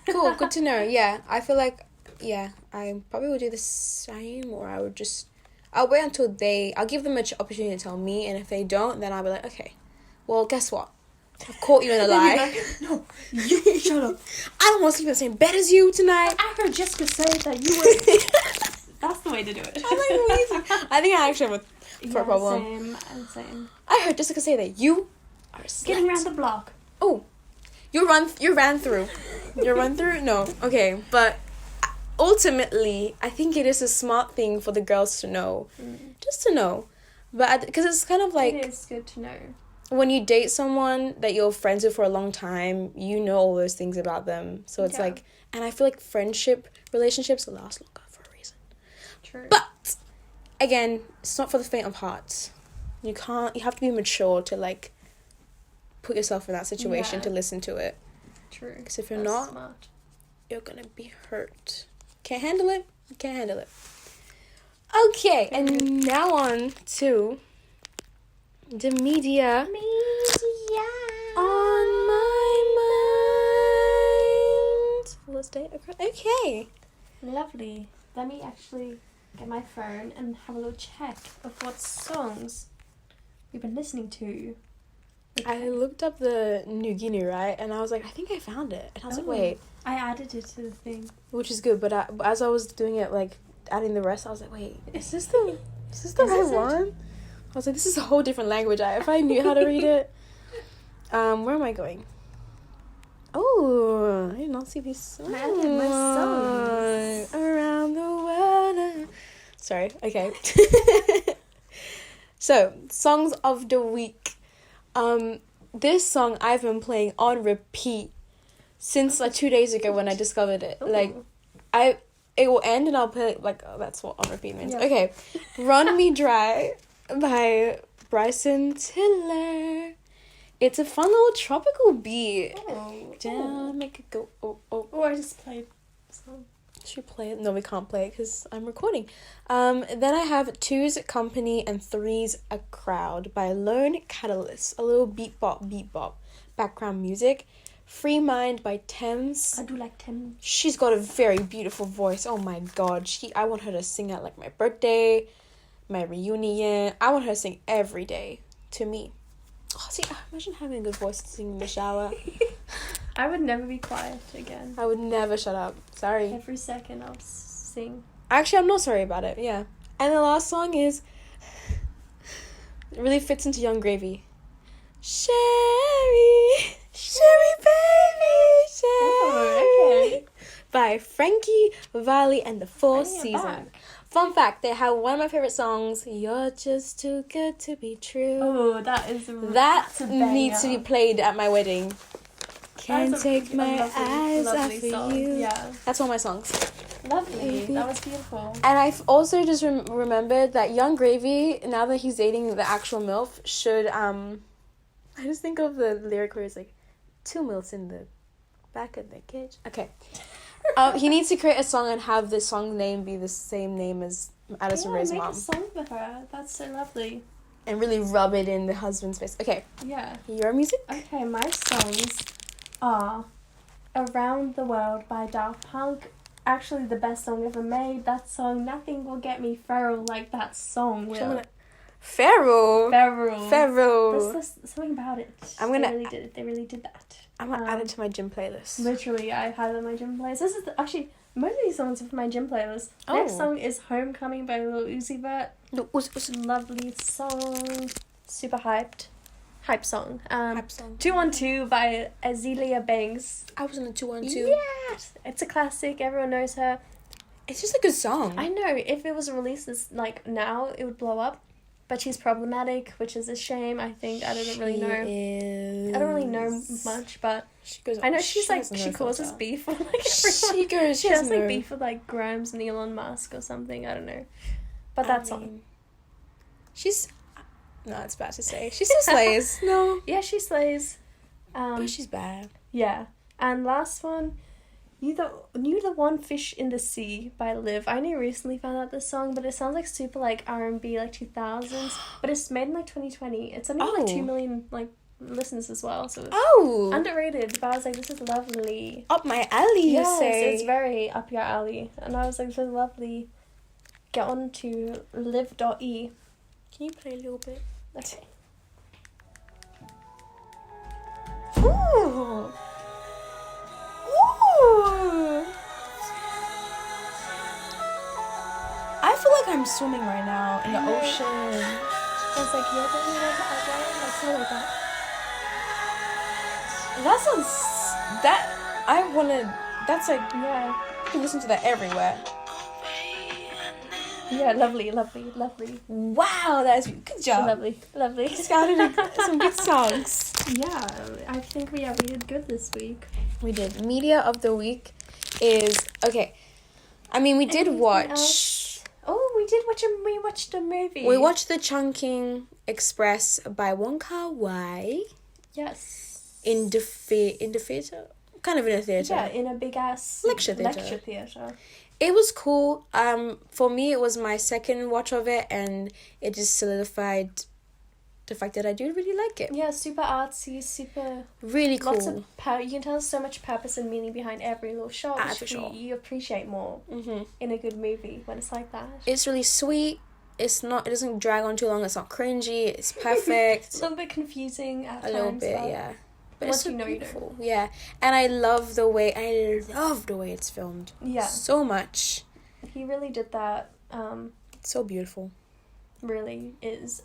good to know. Yeah, I feel like, I probably would do the same, or I'll wait until I'll give them an opportunity to tell me, and if they don't, then I'll be like, okay, well, guess what? I've caught you in a lie. Like, no, you shut up. I don't want to sleep in the same bed as you tonight. I heard Jessica say that you were... That's the way to do it. I'm like, amazing. I think I actually have a problem. Same. I heard Jessica say that you are a slut. Getting around the block. Oh, you ran through. You run through? No. Okay, but ultimately, I think it is a smart thing for the girls to know. Just to know. But because it's kind of like... It is good to know. When you date someone that you're friends with for a long time, you know all those things about them. So it's like, and I feel like relationships last longer for a reason. True. But again, it's not for the faint of heart. You have to be mature to, like, put yourself in that situation to listen to it. True. Because if you're not, smart. You're gonna be hurt. Can't handle it? You can't handle it. Okay, and now on to the media on my mind. Let's date. Okay. Lovely. Let me actually get my phone and have a little check of what songs we've been listening to. Okay. I looked up the New Guinea, right? And I was like, I think I found it. And I was like, wait. I added it to the thing. Which is good, but as I was doing it, like, adding the rest, I was like, wait, is this the right one? I was like, this is a whole different language. If I knew how to read it. Where am I going? Oh, I did not see these songs. I added my songs. Around the world. Sorry, okay. So, songs of the week. This song I've been playing on repeat since, like, 2 days ago when I discovered it. Ooh. Like, it will end and I'll play it, like, oh, that's what on repeat means. Yeah. Okay. Run Me Dry by Bryson Tiller. It's a fun little tropical beat. Down, make it go. Oh, I just played the song. Should play it? No, we can't play it because I'm recording. Then I have Two's Company and Three's A Crowd by Lone Catalyst. A little beat bop background music. Free Mind by Thames. I do like Thames. She's got a very beautiful voice. Oh my god. I want her to sing at, like, my birthday, my reunion. I want her to sing every day to me. Oh, see, imagine having a good voice to sing in the shower. I would never be quiet again. I would never shut up. Sorry. Every second I'll sing. Actually, I'm not sorry about it. Yeah. And the last song is... it really fits into Young Gravy. Sherry baby, Sherry. Oh, okay. By Frankie Valli and the Four Seasons. Back. Fun fact, they have one of my favorite songs, You're Just Too Good to Be True. Oh, that That needs to be played at my wedding. Can't take my eyes off of you. Yeah. That's one of my songs. Lovely. That was beautiful. And I've also just remembered that Young Gravy, now that he's dating the actual MILF, should, I just think of the lyric where it's like, 2 MILFs in the back of the kitchen. Okay. He needs to create a song and have the song name be the same name as Addison Rae's mom. Make a song for her. That's so lovely. And really rub it in the husband's face. Okay. Yeah. Your music? Okay, my songs are Around the World by Daft Punk. Actually, the best song ever made. That song, nothing will get me feral like that song will. Feral. There's something about it. They really did that. I'm gonna add it to my gym playlist. Literally, I have it on my gym playlist. This is actually most of these songs are from my gym playlist. Next song is Homecoming by Lil Uzi Vert. Lovely song, super hyped. Hype song. 212 by Azealia Banks. I was in a 212. Yes, it's a classic. Everyone knows her. It's just a good song. I know, if it was released this, like, now, it would blow up. But she's problematic, which is a shame, I think. I don't really know. Is. I don't really know much, but she goes, I know she's like, she causes beef with, like, everyone. She has, like, beef with, like, Grimes and Elon Musk or something. I don't know. But that song. She's... No, it's bad to say. She still slays. No. Yeah, she slays. But she's bad. Yeah. And last one... Knew the One Fish in the Sea by Liv. I only recently found out this song, but it sounds like super like R&B, like 2000s. But it's made in like 2020. It's only like 2 million like listens as well. So it's underrated. But I was like, this is lovely. Up my alley, you say? It's very up your alley. And I was like, this is lovely. Get on to liv.e. Can you play a little bit? Okay. Ooh. I feel like I'm swimming right now in the ocean. I was like, yeah, don't you like that? Like that. That sounds... That's like... Yeah. You can listen to that everywhere. Yeah, lovely. Wow, that's good job. Lovely. Scouted some good songs. Yeah, I think we did good this week. We did. Media of the week is... Okay. I mean, we did watch... Else? Oh, we watched a movie. We watched The Chungking Express by Wong Kar-wai. Yes. In the theatre? Kind of in a theatre. Yeah, in a big-ass... Lecture theatre. It was cool. For me, it was my second watch of it, and it just solidified the fact that I do really like it. Yeah, super artsy, super... Really cool. Lots of power. You can tell so much purpose and meaning behind every little shot, which you appreciate more in a good movie when it's like that. It's really sweet. It doesn't drag on too long. It's not cringy. It's perfect. A little bit confusing at times. A little bit, yeah. But once it's so you know, beautiful. You know. Yeah. And I love the way it's filmed. Yeah. So much. He really did that. It's so beautiful. Really is.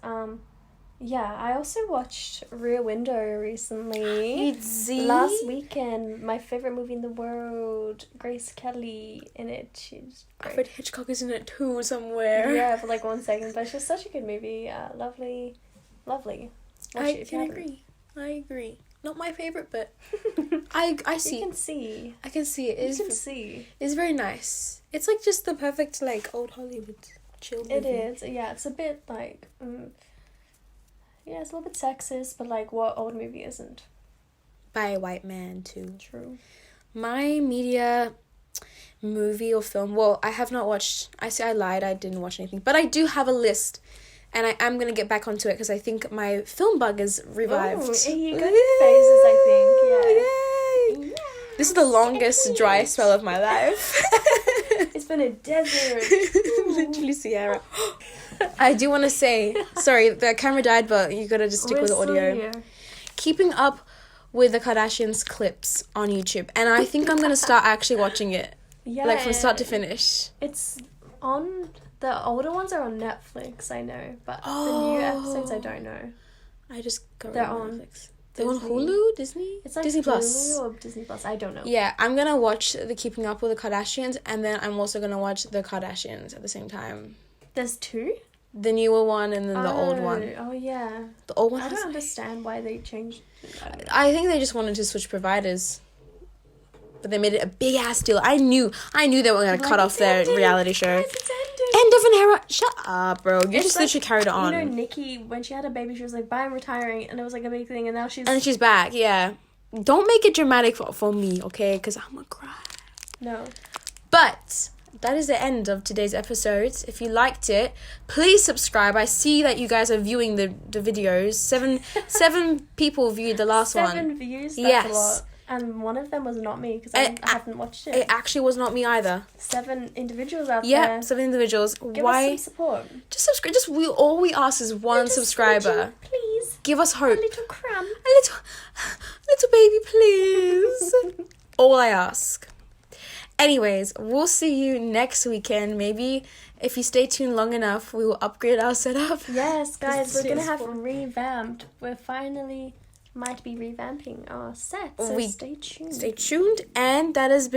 Yeah, I also watched Rear Window recently. Last weekend. My favourite movie in the world. Grace Kelly in it. She's great. Alfred Hitchcock is in it too somewhere. Yeah, for like 1 second. But she's such a good movie. Lovely. I can agree. I agree. Not my favourite, but I see. You can see. I can see it. You can see. It's very nice. It's like just the perfect like old Hollywood chill movie. It is. Yeah, it's a bit like... yeah, it's a little bit sexist, but like what old movie isn't? By a white man too. True. My media movie or film, well, I have not watched... I lied, I didn't watch anything. But I do have a list. And I am going to get back onto it because I think my film bug is revived. Oh, you go through phases, I think. Yeah. Yay. This is the longest dry spell of my life. It's been a desert. Literally, Sierra. I do want to say, sorry, the camera died, but you got to just stick with the audio. Here. Keeping up with the Kardashians clips on YouTube. And I think I'm going to start actually watching it. Yeah. Like from start to finish. It's on... The older ones are on Netflix, I know, but the new episodes I don't know. I just got They're on Netflix. They're on Hulu? Disney? It's like Disney Hulu Plus. or Disney Plus, I don't know. Yeah, I'm gonna watch the Keeping Up with the Kardashians, and then I'm also gonna watch the Kardashians at the same time. There's two? The newer one and then the old one. Oh, yeah. The old one I don't understand why they changed. I think they just wanted to switch providers. But they made it a big ass deal. I knew they were gonna cut off their reality show. End of an era. Shut up, bro. You just literally carried it on. You know, Nikki, when she had a baby, she was like, bye, I'm retiring. And it was like a big thing. And now she's back, yeah. Don't make it dramatic for me, okay? Because I'm gonna cry. No. But that is the end of today's episode. If you liked it, please subscribe. I see that you guys are viewing the videos. Seven people viewed the last one. 7 views? That's a lot. And one of them was not me because I haven't watched it. It actually was not me either. 7 individuals out there. Yeah, 7 individuals. Give us some support. Just subscribe. All we ask is one subscriber. Please. Give us hope. A little crumb. A little baby, please. All I ask. Anyways, we'll see you next weekend. Maybe if you stay tuned long enough, we will upgrade our setup. Yes, guys, we're going to have revamped. We're finally might be revamping our set, so stay tuned. Stay tuned, and that has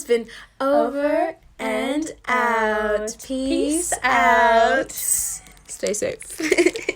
been over and out. Peace out. Stay safe.